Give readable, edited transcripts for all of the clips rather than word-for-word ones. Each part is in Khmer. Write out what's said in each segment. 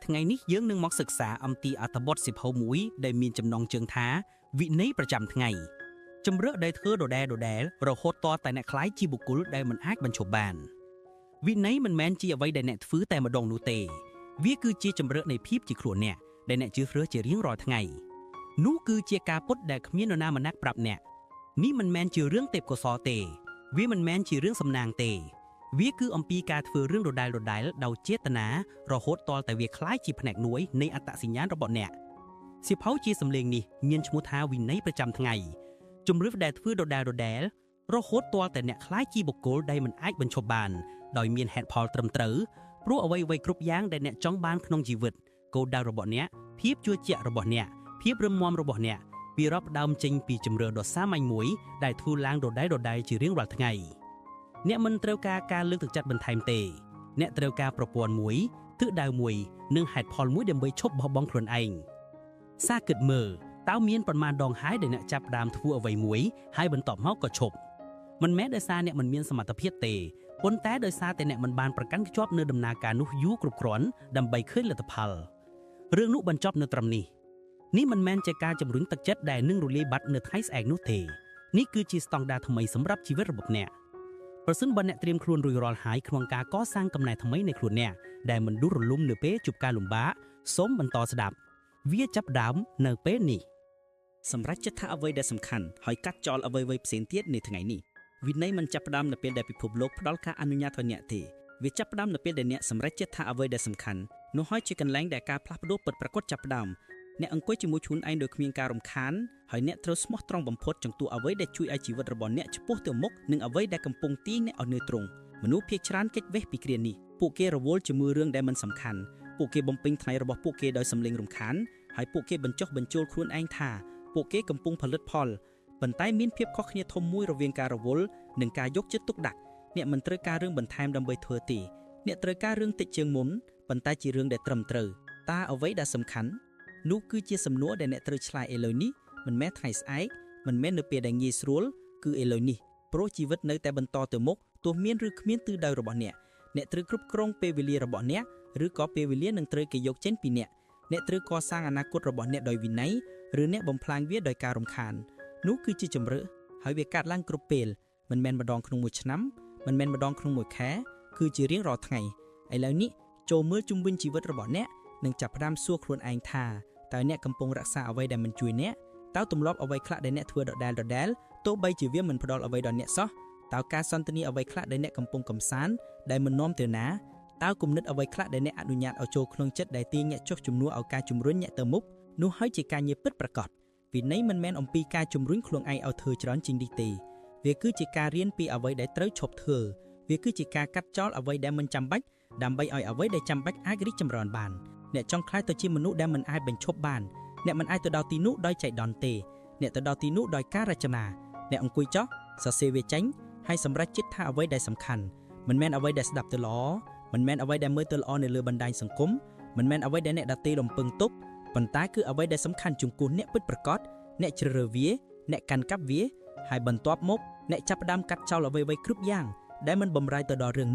ថ្ងៃនេះយើងនឹងមកសិក្សាអំពីអត្ថបទសិភៅមួយដែលមានចំណងជើងថាវិន័យប្រចាំថ្ងៃជំរឿដែលធ្វើដដែលរហូតតតែអ្នកខ្លាយជាបុគ្គលដែលមិនអាចបញ្ឈប់បានវិន័យមិនមែនជាអ្វីដែលអ្នកធ្វើតែម្ដងនោះទេវាគឺជាជំរឿនៃភាពជាខ្លួនអ្នកដែលអ្នកជឿរើសជារៀងរាល់ថ្ងៃនោះគឺជាការពុតដែលគ្មាននរណាម្នាក់ប្រាប់អ្នកនេះមិនមែនជារឿងទេពកោសល្យទេវាមិនមែនជារឿងសំណាងទេវាគឺអំពីការធ្វើរឿងដដែលដោយចេតនារហូតទាល់តែវាคล้ายជាផ្នែកមួយនៃអត្តសញ្ញាណរបស់អ្នកសៀវភៅជាសម្លេងនេះមានឈ្មោះថាវិន័យប្រចាំថ្ងៃជំរឿដែលធ្វើដដែលរហូតទាល់តែអ្នកคล้ายជាបុគ្គលដែលមិនអាចបញ្ឈប់បានដោយមានហេតុផលត្រឹមត្រូវព្រោះអ្វីៗគ្រប់យ៉ាងដែលអ្នកចង់បានក្នុងជីវិតគោលដៅរបស់អ្នកភាពជឿជាក់របស់អ្នកភាពរឹងមាំរបស់អ្នកវារាប់ដើមចេញពីជំរឿដ៏សាមញ្ញមួយដែលធ្វើឡើងដដែលជារៀងរាល់ថ្ងៃអ្នកមិនត្រូវការលើកទឹកចិត្តបន្ថែមទេអ្នកត្រូវការប្រព័ន្ធមួយទិសដៅមួយនិងហេតុផលមួយដើម្បីឈប់បោះបង់ខ្លួនឯងសាគិតមើលតើមានប៉ុន្មានដងហើយដែលអ្នកចាប់ផ្ដើមធ្វើអ្វីមួយហើយបន្ទាប់មកក៏ឈប់មិនមែនដោយសារអ្នកមិនមានសមត្ថភាពទេប៉ុន្តែដោយសារតែអ្នកមិនបានប្រកាន់ខ្ជាប់នៅដំណើរការនោះយូរគ្រប់គ្រាន់ដើម្បីឃើញលទ្ធផលរឿងនោះបញ្ចប់នៅត្រឹមនេះមិនមែនជាការជំរុញទឹកចិត្តដែលនឹងរលាយបាត់នៅថ្ងៃស្អែកនោះទេនេះគឺជាស្តង់ដារថ្មីសម្រាប់ជីវិតរបស់អ្នកប្រសិនបើអ្នកត្រៀមខ្លួនរួចរាល់ហើយក្នុងការកសាងកំណែថ្មីនៃខ្លួនអ្នកដែលមិនដួលរលំនៅពេលជួបការលំបាកសូមបន្តស្ដាប់វាចាប់ដើមនៅពេលនេះសម្រាប់ចិត្តថាអ្វីដែលសំខាន់ហើយកាត់ចោលអ្វីៗផ្សេងទៀតនៅថ្ងៃនេះវិន័យមិនចាប់ផ្ដើមនៅពេលដែលពិភពលោកផ្ដល់ការអនុញ្ញាតឲ្យអ្នកទេវាចាប់ផ្ដើមនៅពេលដែលអ្នកសម្រេចចិត្តថាអ្វីដែលសំខាន់នោះហើយជាកន្លែងដែលការផ្លាស់ប្ដូរពិតប្រាកដចាប់ផ្ដើមអ្នកអង្គុយជាមួយខ្លួនឯងដោយគ្មានការរំខានហើយអ្នកត្រូវស្មោះត្រង់បំផុតចំពោះអ្វីដែលជួយឲ្យជីវិតរបស់អ្នកឆ្ពោះទៅមុខនិងអ្វីដែលកំពុងទាញអ្នកឲ្យនៅទ្រង់មនុស្សភាគច្រើនគេចវេះពីគ្រានេះពួកគេរវល់ជាមួយរឿងដែលមិនសំខាន់ពួកគេបំពេញថ្ងៃរបស់ពួកគេដោយសម្លេងរំខានហើយពួកគេបញ្ចុះបញ្ចូលខ្លួនឯងថាពួកគេកំពុងផលិតផលប៉ុន្តែមានភាពខុសគ្នាធំមួយរវាងការរវល់និងការយកចិត្តទុកដាក់អ្នកមិនត្រូវការរឿងបន្ថែមដើម្បីធ្វើទេអ្នកត្រូវការរឿងតិចជាងមុនប៉ុន្តែជារឿងដែលត្រឹមត្រូវតើអ្វីដែលសំខាន់នោះគឺជាសំណួរដែលអ្នកត្រូវឆ្លើយឥឡូវនេះមិនមែនថ្ងៃស្អែកមិនមែននៅពេលដែលងាយស្រួលគឺឥឡូវនេះព្រោះជីវិតនៅតែបន្តទៅមុខទោះមានឬគ្មានទិសដៅរបស់អ្នកត្រូវគ្រប់គ្រងពេលវេលារបស់អ្នកឬក៏ពេលវេលានឹងត្រូវគេយកចេញពីអ្នកត្រូវកសាងអនាគតរបស់អ្នកដោយវិន័យឬអ្នកបំផ្លាញវាដោយការរំខាននោះគឺជាជំរឿហើយវាកាត់ឡើងគ្រប់ពេលមិនមែនម្ដងក្នុងមួយឆ្នាំមិនមែនម្ដងក្នុងមួយខែគឺជារៀងរាល់ថ្ងៃឥឡូវនេះចូលមើលជុំវិញជីវិតរបស់អ្នកនិងចាប់ផ្ដើមសួរខ្លួនឯងថាតើអ្នកកំពុងរក្សាអ្វីដែលមិនជួយអ្នកតើទម្លាប់អ្វីខ្លះដែលអ្នកធ្វើដដែលទោះបីជាវាមិនផ្ដល់អ្វីដល់អ្នកសោះតើការសន្ទនាអ្វីខ្លះដែលអ្នកកំពុងកំសាន្តដែលមិននាំទៅណាតើគំនិតអ្វីខ្លះដែលអ្នកអនុញ្ញាតឲ្យចូលក្នុងចិត្តដែលទាញអ្នកចុះជំនួសឲ្យការជំរុញអ្នកទៅមុខនោះហើយជាការងារពិតប្រាកដវិន័យមិនមែនអំពីការជំរុញខ្លួនឯងឲ្យធ្វើច្រើនជាងនេះទេវាគឺជាការរៀនពីអ្វីដែលត្រូវឈប់ធ្វើវាគឺជាការកាត់ចោលអ្វីដែលមិនចាំបាច់ដើម្បីឲ្យអ្វីដែលចាំបាច់អាចរីកចម្រើនបានអ្នកចង់ក្លាយទៅជាមនុស្សដែលមិនអាចបញ្ឈប់បានអ្នកមិនអាចទៅដល់ទីនោះដោយចៃដន្យទេអ្នកទៅដល់ទីនោះដោយការរចនាអ្នកអង្គុយចុះសរសេរវាចេញហើយសម្រេចចិត្តថាអ្វីដែលសំខាន់មិនមែនអ្វីដែលស្ដាប់ទៅល្អមិនមែនអ្វីដែលមើលទៅល្អនៅលើបណ្ដាញសង្គមមិនមែនអ្វីដែលអ្នកដទៃរំពឹងទុកប៉ុន្តែគឺអ្វីដែលសំខាន់ចំពោះអ្នកពិតប្រាកដអ្នកជ្រើសរើសវាអ្នកកាន់កាប់វាហើយបន្ទាប់មកអ្នកចាប់ផ្ដើមកាត់ចោលអ្វីៗគ្រប់យ៉ាងដែលមិនបំរើទៅដល់រឿង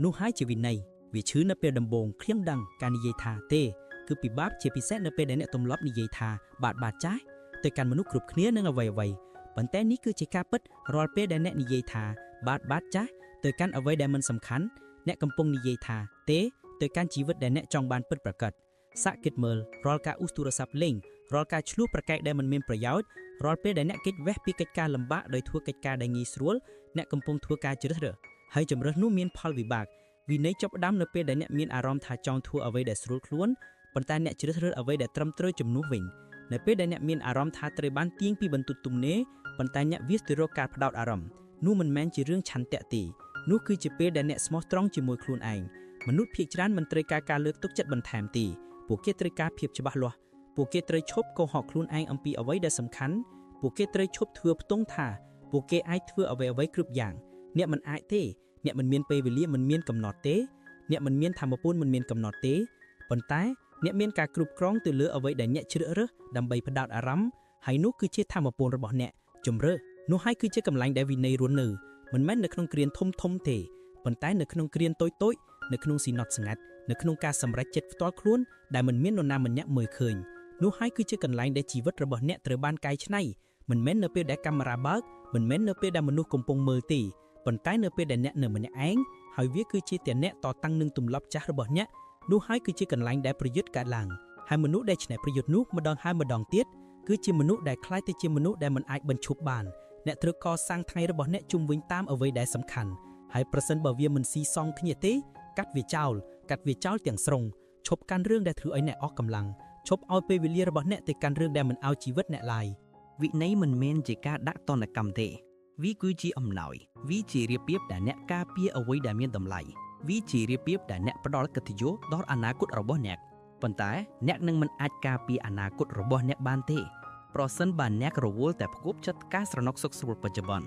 នោះហើយជាវិន័យវាឈឺនៅពេលដំបូងខ្ញុំដឹងការនិយាយថាទេគឺពិបាកជាពិសេសនៅពេលដែលអ្នកទម្លាប់និយាយថាបាទចាស់ទៅកាន់មនុស្សគ្រប់គ្នានឹងអ្វីប៉ុន្តែនេះគឺជាការពិតរាល់ពេលដែលអ្នកនិយាយថាបាទចាស់ទៅកាន់អ្វីដែលមិនសំខាន់អ្នកកំពុងនិយាយថាទេទៅកាន់ជីវិតដែលអ្នកចង់បានពិតប្រាកដសាកគិតមើលរាល់ការទូរស័ព្ទលេងរាល់ការឆ្លោះប្រកែកដែលមិនមានប្រយោជន៍រាល់ពេលដែលអ្នកគេចវេះពីកិច្ចការលំបាកដោយធ្វើកិច្ចការដែលងាយស្រួលអ្នកកំពុងធ្វើការជ្រើសរើសហើយជំរើសនោះមានផលវិបាកវិន័យចាប់ផ្ដើមនៅពេលដែលអ្នកមានអារម្មណ៍ថាចង់ធ្វើអ្វីដែលស្រួលខ្លួនប៉ុន្តែអ្នកជ្រើសរើសអ្វីដែលត្រឹមត្រូវជំនួសវិញនៅពេលដែលអ្នកមានអារម្មណ៍ថាត្រូវបានទាញពីបន្ទុកទំនេរប៉ុន្តែអ្នកវាសទៅរកការផ្ដោតអារម្មណ៍នោះមិនមែនជារឿងឆន្ទៈទេនោះគឺជាពេលដែលអ្នកស្មោះត្រង់ជាមួយខ្លួនឯងមនុស្សភាគច្រើនមិនត្រូវការលើកទឹកចិត្តបន្ថែមទេពួកគេត្រូវការភាពច្បាស់លាស់ពួកគេត្រូវឈប់កុហកខ្លួនឯងអំពីអ្វីដែលសំខាន់ពួកគេត្រូវឈប់ធ្វើផ្ទង់ថាពួកគេអាចធ្វើអ្វីគ្រប់យ៉ាងអ្នកមិនអាចទេអ្នកមិនមានពេលវេលាមិនមានកំណត់ទេអ្នកមិនមានធម៌ពលមិនមានកំណត់ទេប៉ុន្តែអ្នកមានការគ្រប់គ្រងទៅលើអ្វីដែលអ្នកជ្រើសរើសដើម្បីផ្ដោតអារម្មណ៍ហើយនោះគឺជាធម៌ពលរបស់អ្នកជំរឿនោះហើយគឺជាកម្លាំងដែលវិន័យរស់នៅមិនមែននៅក្នុងគ្រាធំទេប៉ុន្តែនៅក្នុងគ្រាតូចនៅក្នុងស៊ីណុតស្ងាត់ នៅក្នុងការសម្រេចចិត្តផ្ទាល់ខ្លួនដែលមិនមាននរណាម្នាក់មើលឃើញនោះហើយគឺជាកន្លែងដែលជីវិតរបស់អ្នកត្រូវបានកែច្នៃមិនមែននៅពេលដែលកាមេរ៉ាបើកមិនមែននៅពេលដែលមនុស្សកំពុងមើលទេប៉ុន្តែនៅពេលដែលអ្នកនៅម្នាក់ឯងហើយវាគឺជាតែអ្នកតតាំងនឹងទម្លាប់ចាស់របស់អ្នកនោះហើយគឺជាកន្លែងដែលប្រយុទ្ធកើតឡើងហើយមនុស្សដែលឈ្នះប្រយុទ្ធនោះម្ដងហើយម្ដងទៀតគឺជាមនុស្សដែលក្លាយទៅជាមនុស្សដែលមិនអាចបញ្ឈប់បានអ្នកត្រូវកសាងថ្ងៃរបស់អ្នកជុំវិញតាមអ្វីដែលសំខាន់ហើយប្រសិនបើវាមិនស៊ីសងគ្នាទេកាត់វាចោលទាំងស្រុងឈប់កាន់រឿងដែលធ្វើឲ្យអ្នកអស់កម្លាំងឈប់ឲ្យពេលវេលារបស់អ្នកទៅកាន់រឿងដែលមិនឲ្យជីវិតអ្នកឡើយវិន័យមិនមែនជាការដាក់ទណ្ឌកម្មទេវាគឺជាអំណោយវាជារៀបរៀបដែលអ្នកការពារអ្វីដែលមានតម្លៃវាជារៀបរៀបដែលអ្នកផ្ដល់កិត្តិយសដល់អនាគតរបស់អ្នកប៉ុន្តែអ្នកនឹងមិនអាចការពារអនាគតរបស់អ្នកបានទេប្រសិនបើអ្នករវល់តែផ្គប់ចិត្តការស្រណុកសុខស្រួលបច្ចុប្បន្ន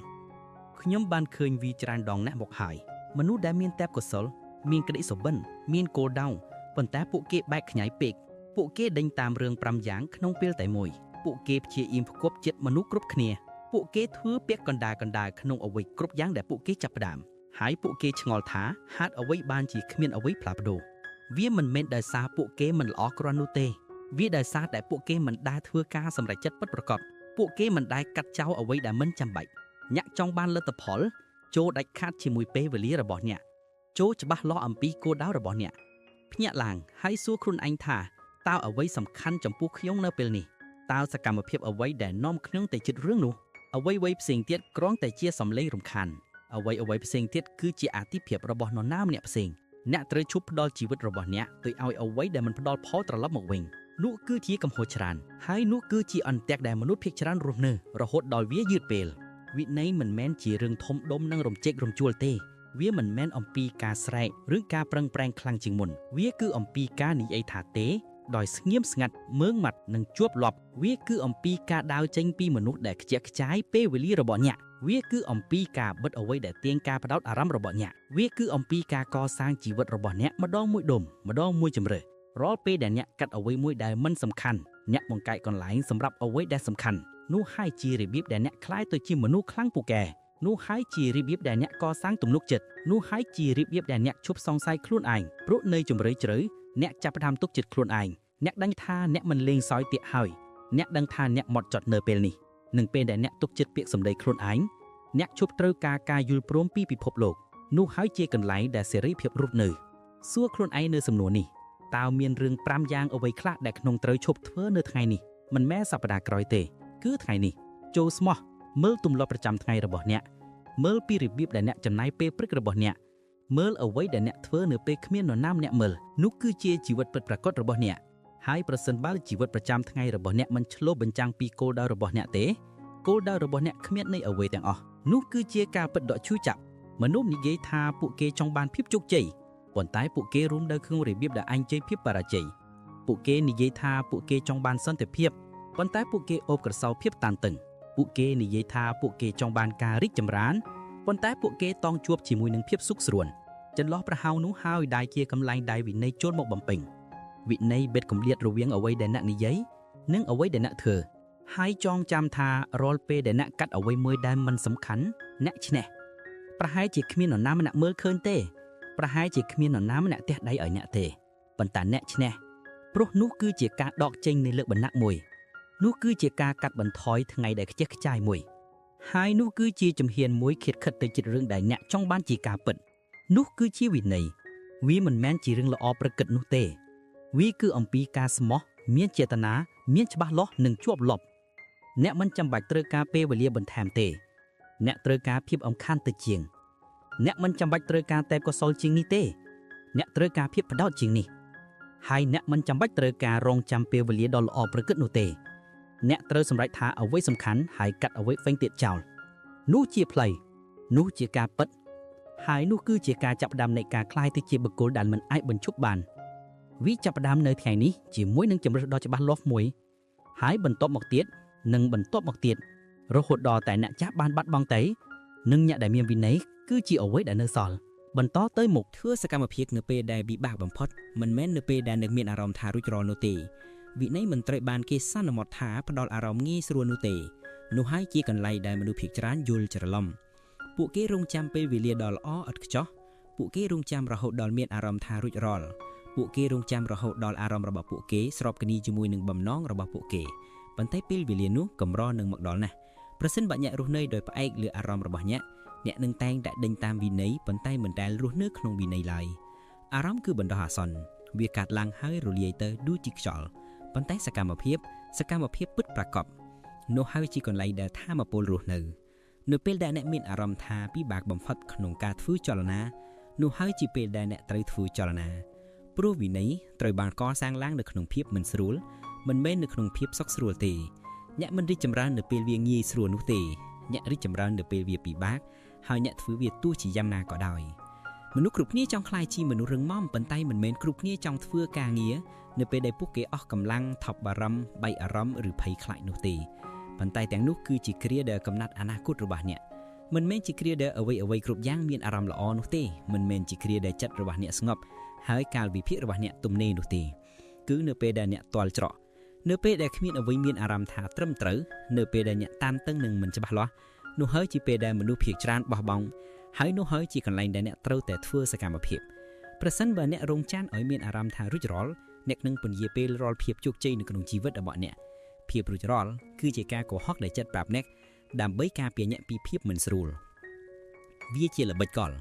ខ្ញុំបានឃើញវាច្រើនដងណាស់មកហើយមនុស្សដែលមានទេពកោសល្យមានក្តីសុបិនមានគោលដៅប៉ុន្តែពួកគេបែកខ្ញែកពេកពួកគេដេញតាមរឿង5យ៉ាងក្នុងពេលតែមួយពួកគេព្យាយាមផ្គប់ចិត្តមនុស្សគ្រប់គ្នាពួកគេធ្វើពាក្យកណ្ដាលក្នុងអ្វីគ្រប់យ៉ាងដែលពួកគេចាប់ផ្ដើមហើយពួកគេឆ្ងល់ថាហេតុអ្វីបានជាគ្មានអ្វីផ្លាស់ប្ដូរវាមិនមែនដោយសារពួកគេមិនល្អគ្រាន់នោះទេវាដោយសារតែពួកគេមិនដែលធ្វើការសម្រេចចិត្តពិតប្រាកដពួកគេមិនដែលកាត់ចោលអ្វីដែលមិនចាំបាច់អ្នកចង់បានលទ្ធផលចូលដាច់ខាតជាមួយពេលវេលារបស់អ្នកចូលច្បាស់លាស់អំពីគោលដៅរបស់អ្នកភ្ញាក់ឡើងហើយសួរខ្លួនឯងថាតើអ្វីសំខាន់ចំពោះខ្ញុំនៅពេលនេះតើសកម្មភាពអ្វីដែលនាំខ្ញុំទៅជិតរឿងនោះអ្វីផ្សេងទៀតគ្រាន់តែជាសំឡេងរំខានអ្វីផ្សេងទៀតគឺជាអាទិភាពរបស់នរណាម្នាក់ផ្សេងអ្នកត្រូវឈប់ផ្ដល់ជីវិតរបស់អ្នកទៅឲ្យអ្វីដែលមិនផ្ដល់ផលត្រឡប់មកវិញនោះគឺជាកំហុសច្រើនហើយនោះគឺជាអន្ទាក់ដែលមនុស្សភាគច្រើនរស់នៅរហូតដល់វាយឺតពេលវិន័យមិនមែនជារឿងធំដុំនិងរំជែករំជួលទេវាមិនមែនអំពីការស្រែកឬការប្រឹងប្រែងខ្លាំងជាងមុនវាគឺអំពីការនិយាយថាទេដោយស្ងៀមស្ងាត់មើងម៉ាត់និងជាប់លាប់វាគឺអំពីការដើរចេញពីមនុស្សដែលខ្ជិះខ្ចាយពេលវេលារបស់អ្នកវាគឺអំពីការបិទអ្វីដែលទាញការផ្ដោតអារម្មណ៍របស់អ្នកវាគឺអំពីការកសាងជីវិតរបស់អ្នកម្ដងមួយដុំម្ដងមួយជម្រើសរាល់ពេលដែលអ្នកកាត់អ្វីមួយដែលមិនសំខាន់អ្នកបង្កើតកន្លែងសម្រាប់អ្វីដែលសំខាន់នោះហើយជារបៀបដែលអ្នកក្លាយទៅជាមនុស្សខ្លាំងពូកែនោះហើយជារបៀបដែលអ្នកកសាងទំនុកចិត្តនោះហើយជារបៀបដែលអ្នកឈប់សង្ស័យខ្លួនឯងព្រោះនៅជំរឿជ្រៅអ្នកចាប់ផ្ដើមទុកចិត្តខ្លួនឯងអ្នកដឹងថាអ្នកមិនលេងសើចទៀតហើយអ្នកដឹងថាអ្នកម៉ត់ចត់នៅពេលនេះនឹងពេលដែលអ្នកទុកចិត្តពាក្យសម្ដីខ្លួនឯងអ្នកឈប់ត្រូវការយល់ព្រមពីពិភពលោកនោះហើយជាកន្លែងដែលសេរីភាពរត់នៅសួរខ្លួនឯងនៅសំណួរនេះតើមានរឿង5យ៉ាងអ្វីខ្លះដែលក្នុងត្រូវឈប់ធ្វើនៅថ្ងៃនេះមិនមែនសប្តាហ៍ក្រោយទេគឺថ្ងៃនេះចូលស្មោះមើលទម្លាប់ប្រចាំថ្ងៃរបស់អ្នកមើលពីរបៀបដែលអ្នកចំណាយពេលព្រឹករបស់អ្នកមើលអ្វីដែលអ្នកធ្វើនៅពេលគ្មាននរណាម្នាក់មើលនោះគឺជាជីវិតពិតប្រាកដរបស់អ្នកហើយប្រសិនបើជីវិតប្រចាំថ្ងៃរបស់អ្នកមិនឆ្លុះបញ្ចាំងពីគោលដៅរបស់អ្នកទេគោលដៅរបស់អ្នកគ្មានន័យអ្វីទាំងអស់នោះគឺជាការពិតដកឈឺចាប់មនុស្សនិយាយថាពួកគេចង់បានភាពជោគជ័យប៉ុន្តែពួកគេរួមនៅក្នុងរបៀបដែលអញ្ជើញភាពបរាជ័យពួកគេនិយាយថាពួកគេចង់បានសន្តិភាពប៉ុន្តែពួកគេអូបក្រសោបភាពតានតឹងពួកគេនិយាយថាពួកគេចង់បានការរីកចម្រើនប៉ុន្តែពួកគេតង់ជួបជាមួយនឹងភាពសុខស្រួលចន្លោះប្រហោងនោះហើយដែលជាកម្លាំងដៃវិន័យចូលមកបំពេញវិន័យបិទគម្លាតរវាងអ្វីដែលអ្នកនិយាយនិងអ្វីដែលអ្នកធ្វើហើយចងចាំថារាល់ពេលដែលអ្នកកាត់អ្វីមួយដែលមិនសំខាន់អ្នកឈ្នះប្រហែលជាគ្មាននរណាម្នាក់មើលឃើញទេប្រហែលជាគ្មាននរណាម្នាក់ទះដៃឲ្យអ្នកទេប៉ុន្តែអ្នកឈ្នះព្រោះនោះគឺជាការដកចេញនៃលើកបណ្ណាក់មួយនោះគឺជាការកាត់បន្ថយថ្ងៃដែលខ្ជិះខ្ចាយមួយហើយនោះគឺជាជំហានមួយឃាតខិតទៅជិតរឿងដែលអ្នកចង់បានជាការពិតនោះគឺជាវិន័យវាមិនមែនជារឿងល្អប្រកឹតនោះទេវាគឺអំពីការស្មោះមានចេតនាមានច្បាស់លាស់និងជាប់លាប់អ្នកមិនចាំបាច់ត្រូវការពេលវេលាបន្ថែមទេអ្នកត្រូវការភាពអំខាន់ទៅជាងអ្នកមិនចាំបាច់ត្រូវការទេពកោសល្យជាងនេះទេអ្នកត្រូវការភាពផ្ដោតជាងនេះហើយអ្នកមិនចាំបាច់ត្រូវការរងចាំពេលវេលាដ៏ល្អប្រកឹតនោះទេអ្នកត្រូវសម្រេចថាអ្វីសំខាន់ហើយកាត់អ្វីផ្សេងទៀតចោលនោះជាផ្លូវនោះជាការពិតហើយនោះគឺជាការចាប់ផ្ដើមនៃការក្លាយទៅជាបុគ្គលដែលមិនអាចបញ្ឈប់បានវាចាប់ផ្ដើមនៅថ្ងៃនេះជាមួយនឹងជម្រើសដ៏ច្បាស់លាស់មួយហើយបន្ទាប់មកទៀតនិងបន្ទាប់មកទៀតរហូតដល់តែអ្នកចាស់បានបាត់បង់ទៅនិងអ្នកដែលមានវិន័យគឺជាអ្វីដែលនៅសល់បន្តទៅមុខធ្វើសកម្មភាពនៅពេលដែលពិបាកបំផុតមិនមែននៅពេលដែលនឹកមានអារម្មណ៍ថារួចរាល់នោះទេវិន័យមិនត្រូវបានគេសន្មតថាផ្ដល់អារម្មណ៍ងាយស្រួលនោះទេនោះហើយជាកន្លែងដែលមនុស្សភាគច្រើនយល់ច្រឡំពួកគេរងចាំពេលវេលាដ៏ល្អឥតខ្ចោះពួកគេរងចាំរហូតដល់មានអារម្មណ៍ថារួចរាល់ ពួកគេរងចាំរហូតដល់អារម្មណ៍របស់ពួកគេស្របគ្នាជាមួយនឹងបំណងរបស់ពួកគេប៉ុន្តែពេលវេលានោះកម្រនឹងមកដល់ណាស់ប្រសិនបើអ្នករស់នៅដោយផ្អែកលើអារម្មណ៍របស់អ្នកនឹងតែងតែដេញតាមវិន័យប៉ុន្តែមិនដែលរស់នៅក្នុងវិន័យឡើយអារម្មណ៍គឺបណ្ដោះអាសន្នវាកាត់ឡើងហើយរលាយទៅដូចជាខ្យល់ប៉ុន្តែសកម្មភាពពិតប្រាកដនោះហើយជាកន្លែងដែលថាមពលរស់នៅពេលដែលអ្នកមានអារម្មណ៍ថាពិបាកបំផុតក្នុងការធ្វើចលនានោះហើយជាពេលដែលអ្នកត្រូវធ្វើចលនាព្រោះវិន័យត្រូវបានកសាងឡើងនៅក្នុងភាពមិនស្រួលមិនមែននៅក្នុងភាពសុខស្រួលទេអ្នកមិនរីកចម្រើននៅពេលវាងាយស្រួលនោះទេអ្នករីកចម្រើននៅពេលវាពិបាកហើយអ្នកធ្វើវាទោះជាយ៉ាងណាក៏ដោយមនុស្សគ្រប់គ្នាចង់ក្លាយជាមនុស្សរឹងមាំប៉ុន្តែមិនមែនគ្រប់គ្នាចង់ធ្វើការងារនៅពេលដែលពួកគេអស់កម្លាំងថប់បារម្ភបែកអារម្មណ៍ឬភ័យខ្លាចនោះទេប៉ុន្តែទាំងនោះគឺជាគ្រាដែលកំណត់អនាគតរបស់អ្នកមិនមែនជាគ្រាដែលអ្វីគ្រប់យ៉ាងមានអារម្មណ៍ល្អនោះទេមិនមែនជាគ្រាដែលចិត្តរបស់អ្នកស្ងប់ហើយកាលវិភាគរបស់អ្នកទំនេរនោះទេគឺនៅពេលដែលអ្នកទាល់ច្រកនៅពេលដែលគ្មានអ្វីមានអារម្មណ៍ថាត្រឹមត្រូវនៅពេលដែលអ្នកតានតឹងនិងមិនច្បាស់លាស់នោះហើយជាពេលដែលមនុស្សភាគច្រើនបោះបង់ហើយនោះហើយជាកន្លែងដែលអ្នកត្រូវតែធ្វើសកម្មភាពប្រសិនបើអ្នករងចាំឲ្យមានអារម្មណ៍ថារួចរាល់អ្នកនឹងពន្យាពេលរាល់ភាពជោគជ័យនៅក្នុងជីវិតរបស់អ្នកភាពរួចរាល់គឺជាការកុហកដែលចិត្តប្រាប់អ្នកដើម្បីការពារអ្នកពីភាពមិនស្រួលវាជាល្បិចកល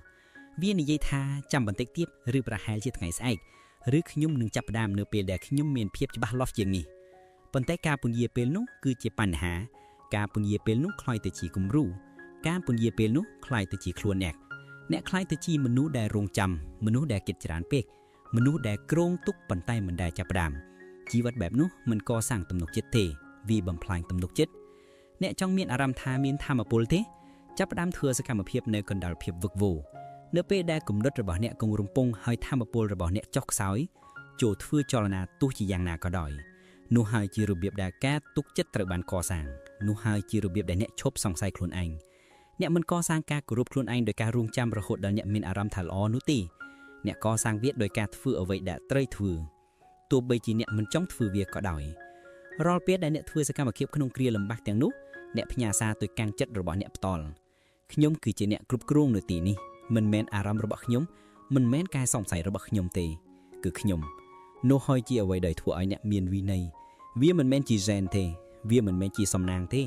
វានិយាយថាចាំបន្តិចទៀតឬប្រហែលជាថ្ងៃស្អែកឬខ្ញុំនឹងចាប់ផ្ដើមនៅពេលដែលខ្ញុំមានភាពច្បាស់លាស់ជាងនេះប៉ុន្តែការពន្យាពេលនោះគឺជាបញ្ហាការពន្យាពេលនោះคล้ายទៅជាគំរូការពន្យាពេលនោះคล้ายទៅជាខ្លួនអ្នកคล้ายទៅជាមនុស្សដែលរងចាំមនុស្សដែលគិតច្រើនពេកមនុស្សដែលគ្រោងទុកប៉ុន្តែមិនដែលចាប់ផ្ដើមជីវិតបែបនោះមិនកសាងទំនុកចិត្តទេវាបំផ្លាញទំនុកចិត្តអ្នកចង់មានអារម្មណ៍ថាមានថាមពលទេចាប់ផ្ដើមធ្វើសកម្មភាពនៅកណ្ដាលភាពវឹកវរនៅពេលដែលគំនិតរបស់អ្នកគង់រំពងហើយថាមពលរបស់អ្នកចុះខ្សោយចូលធ្វើចលនាទោះជាយ៉ាងណាក៏ដោយនោះហើយជារបៀបដែលការទុកចិត្តត្រូវបានកសាងនោះហើយជារបៀបដែលអ្នកឈប់សង្ស័យខ្លួនឯងអ្នកមិនកសាងការគោរពខ្លួនឯងដោយការរងចាំរហូតដល់អ្នកមានអារម្មណ៍ថាល្អនោះទេអ្នកកសាងវាដោយការធ្វើអ្វីដែលត្រូវធ្វើទោះបីជាអ្នកមិនចង់ធ្វើវាក៏ដោយរាល់ពេលដែលអ្នកធ្វើសកម្មភាពក្នុងគ្រាលំបាកទាំងនោះអ្នកផ្ញើសារទៅកាន់ចិត្តរបស់អ្នកផ្ទាល់ខ្ញុំគឺជាអ្នកគ្រប់គ្រងនៅទីនេះមិនមែនអារម្មណ៍របស់ខ្ញុំមិនមែនការសង្ស័យរបស់ខ្ញុំទេគឺខ្ញុំនោះហើយជាអ្វីដែលធ្វើឲ្យអ្នកមានវិន័យវាមិនមែនជាហ្សែនទេវាមិនមែនជាសំណាងទេ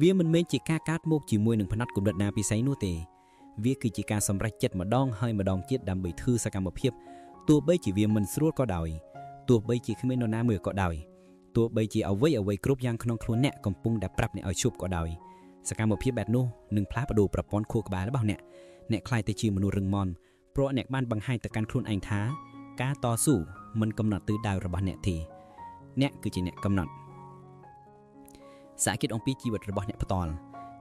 វាមិនមែនជាការកាត់មកជាមួយនឹងផ្នែកគំនិតណាពិសីនោះទេវាគឺជាការសម្រេចចិត្តម្ដងហើយម្ដងទៀតដើម្បីធ្វើសកម្មភាពទោះបីជាវាមិនស្រួលក៏ដោយទោះបីជាគ្មាននរណាមើលក៏ដោយទោះបីជាអ្វីគ្រប់យ៉ាងក្នុងខ្លួនអ្នកកំពុងតែប្រាប់អ្នកឲ្យជប់ក៏ដោយសកម្មភាពបែបនោះនឹងផ្លាស់ប្ដូរប្រព័ន្ធខួរក្បាលរបស់អ្នកខ្លាយទៅជាមនុស្សរឹងមាំព្រោះអ្នកបានបង្ហាញទៅកាន់ខ្លួនឯងថាការតស៊ូមិនកំណត់ទិសដៅរបស់អ្នកទេអ្នកគឺជាអ្នកកំណត់សាកគិតអំពីជីវិតរបស់អ្នកផ្ទាល់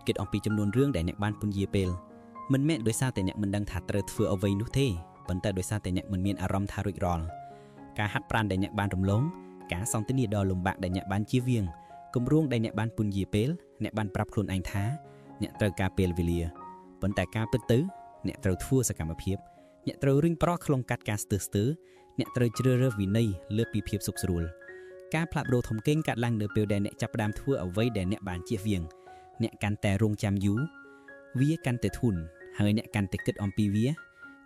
គិតអំពីចំនួនរឿងដែលអ្នកបានពន្យាពេលមិនមែនដោយសារតែអ្នកមិនដឹងថាត្រូវធ្វើអ្វីនោះទេប៉ុន្តែដោយសារតែអ្នកមិនមានអារម្មណ៍ថារួចរាល់ការហាត់ប្រាណដែលអ្នកបានរំលងការសន្ទនាដ៏លំបាកដែលអ្នកបានជៀសវាងគម្រោងដែលអ្នកបានពន្យាពេលអ្នកបានប្រាប់ខ្លួនឯងថាអ្នកត្រូវការពេលវេលាប៉ុន្តែការពិតទៅអ្នកត្រូវធ្វើសកម្មភាពអ្នកត្រូវរិញប្រោះក្នុងកាត់ការស្ទើរអ្នកត្រូវជ្រើសរើសវិន័យលើពីភាពសុខស្រួលការផ្លាស់ប្ដូរធំកេងកាត់ឡើងនៅពេលដែលអ្នកចាប់ផ្ដើមធ្វើអ្វីដែលអ្នកបានជៀសវាងអ្នកកាន់តែរងចាំយូរវាកាន់តែធន់ហើយអ្នកកាន់តែគិតអំពីវា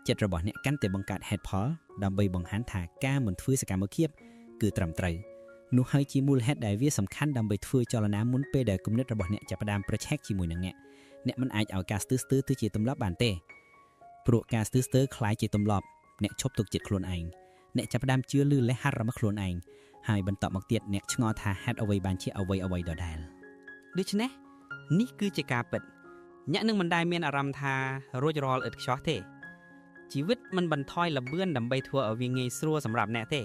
ចិត្តរបស់អ្នកកាន់តែបង្កើតហេតុផលដើម្បីបង្ហាញថាការមិនធ្វើសកម្មភាពគឺត្រឹមត្រូវនោះហើយជាមូលហេតុដែលវាសំខាន់ដើម្បីធ្វើចលនាមុនពេលដែលគំនិតរបស់អ្នកចាប់ផ្ដើមប្រឆេះជាមួយនឹងអ្នកមិនអាចឲ្យការស្ទើរទៅជាទម្លាប់បានទេព្រោះការស្ទើរคล้ายជាទម្លាប់អ្នកឈប់ទុកចិត្តខ្លួនឯងអ្នកចាប់ផ្ដើមជឿលឺលះហាត់របស់ខ្លួនឯងហើយបន្តមកទៀតអ្នកឆ្ងល់ថាហេតុអ្វីបានជាអ្វីដដែលដូច្នេះនេះគឺជាការពិតអ្នកនឹងមិនដែលមានអារម្មណ៍ថារួចរាល់ឥតខ្ចោះទេជីវិតមិនបន្ថយល្បឿនដើម្បីធ្វើឲ្យវាងាយស្រួលសម្រាប់អ្នកទេ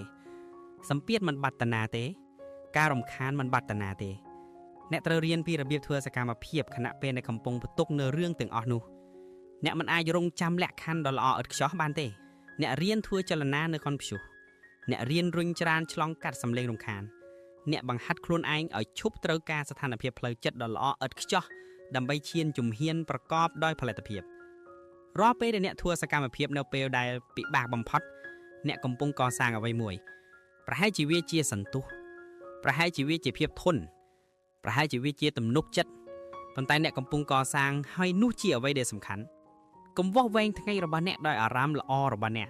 សម្ពាធមិនបាត់តាណាទេការរំខានមិនបាត់តាណាទេអ្នកត្រូវរៀនពីរបៀបធ្វើសកម្មភាពខណៈពេលដែលកំពុងបន្ទុកនៅរឿងទាំងអស់នោះអ្នកមិនអាចរងចាំលក្ខខណ្ឌដ៏ល្អឥតខ្ចោះបានទេអ្នករៀនធ្វើចលនានៅកនព្យុះអ្នករៀនរុញច្រានឆ្លងកាត់សម្លេងរំខានអ្នកបង្ហាត់ខ្លួនឯងឲ្យឈប់ត្រូវការស្ថានភាពផ្លូវចិត្តដ៏ល្អឥតខ្ចោះដើម្បីឈានជំហានប្រកបដោយផលិតភាពរាល់ពេលដែលអ្នកធ្វើសកម្មភាពនៅពេលដែលពិបាកបំផុតអ្នកកំពុងកសាងអ្វីមួយប្រហែលជាវាជាសន្ទុះប្រហែលជាវាជាភាពធន់ប្រហែលជាវាជាទំនុកចិត្តប៉ុន្តែអ្នកកំពុងកសាងហើយនោះជាអ្វីដែលសំខាន់កុំវាស់វែងថ្ងៃរបស់អ្នកដោយអារម្មណ៍ល្អរបស់អ្នក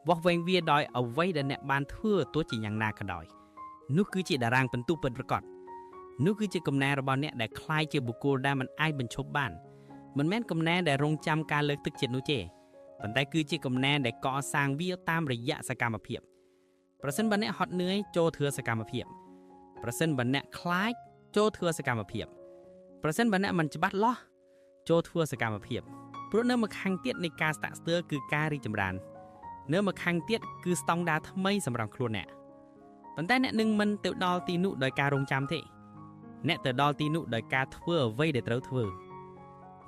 វោះវែងវាដោយអ្វីដែលអ្នកបានធ្វើទោះជាយ៉ាងណាក៏ដោយនោះគឺជាតារាងពិន្ទុពិតប្រាកដនោះគឺជាកំណែរបស់អ្នកដែលคล้ายជាបុគ្គលដែលមិនអាចបញ្ឈប់បានមិនមែនកំណែដែលរងចាំការលើកទឹកចិត្តនោះទេប៉ុន្តែគឺជាកំណែដែលកសាងវាតាមរយៈសកម្មភាពប្រសិនបើអ្នកហត់នឿយចូលធ្វើសកម្មភាពប្រសិនបើអ្នកខ្លាចចូលធ្វើសកម្មភាពប្រសិនបើអ្នកមិនច្បាស់លាស់ចូលធ្វើសកម្មភាពព្រោះនៅម្ខាងទៀតនៃការស្តាក់ស្ទើរគឺការរីកចម្រើននៅម្ខាងទៀតគឺស្តង់ដារថ្មីសម្រាប់ខ្លួនអ្នកប៉ុន្តែអ្នកនឹងមិនទៅដល់ទីនោះដោយការរងចាំទេអ្នកទៅដល់ទីនោះដោយការធ្វើអ្វីដែលត្រូវធ្វើ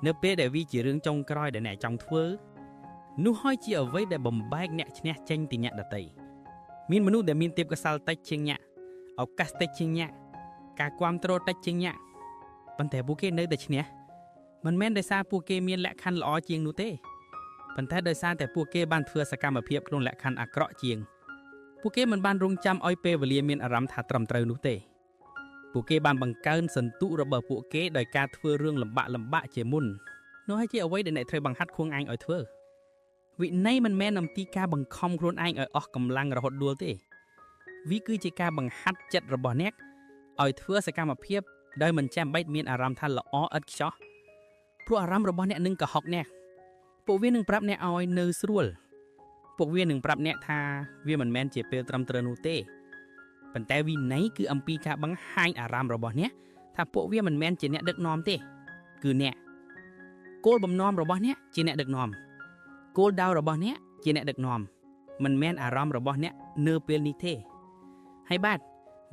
នៅពេលដែលវាជារឿងចុងក្រោយដែលអ្នកចង់ធ្វើនោះហើយជាអ្វីដែលបំបែកអ្នកឈ្នះចេញពីអ្នកដទៃមានមនុស្សដែលមានទេពកោសល្យតិចជាងអ្នកឱកាសតិចជាងអ្នកការគ្រប់គ្រងតិចជាងអ្នកប៉ុន្តែពួកគេនៅតែឈ្នះមិនមែនដោយសារពួកគេមានលក្ខខណ្ឌល្អជាងនោះទេប៉ុន្តែដោយសារតែពួកគេបានធ្វើសកម្មភាពក្នុងលក្ខខណ្ឌអាក្រក់ជាងពួកគេមិនបានរងចាំឲ្យពេលវេលាមានអារម្មណ៍ថាត្រឹមត្រូវនោះទេពួកគេបានបង្កើនសន្ទុះរបស់ពួកគេដោយការធ្វើរឿងលំបាកជាមុននោះហើយជាអ្វីដែលអ្នកត្រូវបង្ហាត់ខ្លួនឯងឲ្យធ្វើវិន័យមិនមែនអំពីការបង្ខំខ្លួនឯងឲ្យអស់កម្លាំងរហូតដួលទេវាគឺជាការបង្ហាត់ចិត្តរបស់អ្នកឲ្យធ្វើសកម្មភាពដោយមិនចាំបាច់មានអារម្មណ៍ថាល្អឥតខ្ចោះព្រោះអារម្មណ៍របស់អ្នកនឹងកុហកអ្នកពួកវានឹងប្រាប់អ្នកឲ្យនៅស្រួលពួកវានឹងប្រាប់អ្នកថាវាមិនមែនជាពេលត្រឹមត្រូវនោះទេប៉ុន្តែវិន័យគឺអំពីការបង្ហាញអារម្មណ៍របស់អ្នកថាពួកវាមិនមែនជាអ្នកដឹកនាំទេគឺអ្នកគោលបំណងរបស់អ្នកជាអ្នកដឹកនាំគោលដៅរបស់អ្នកជាអ្នកដឹកនាំមិនមែនអារម្មណ៍របស់អ្នកនៅពេលនេះទេហើយបាទ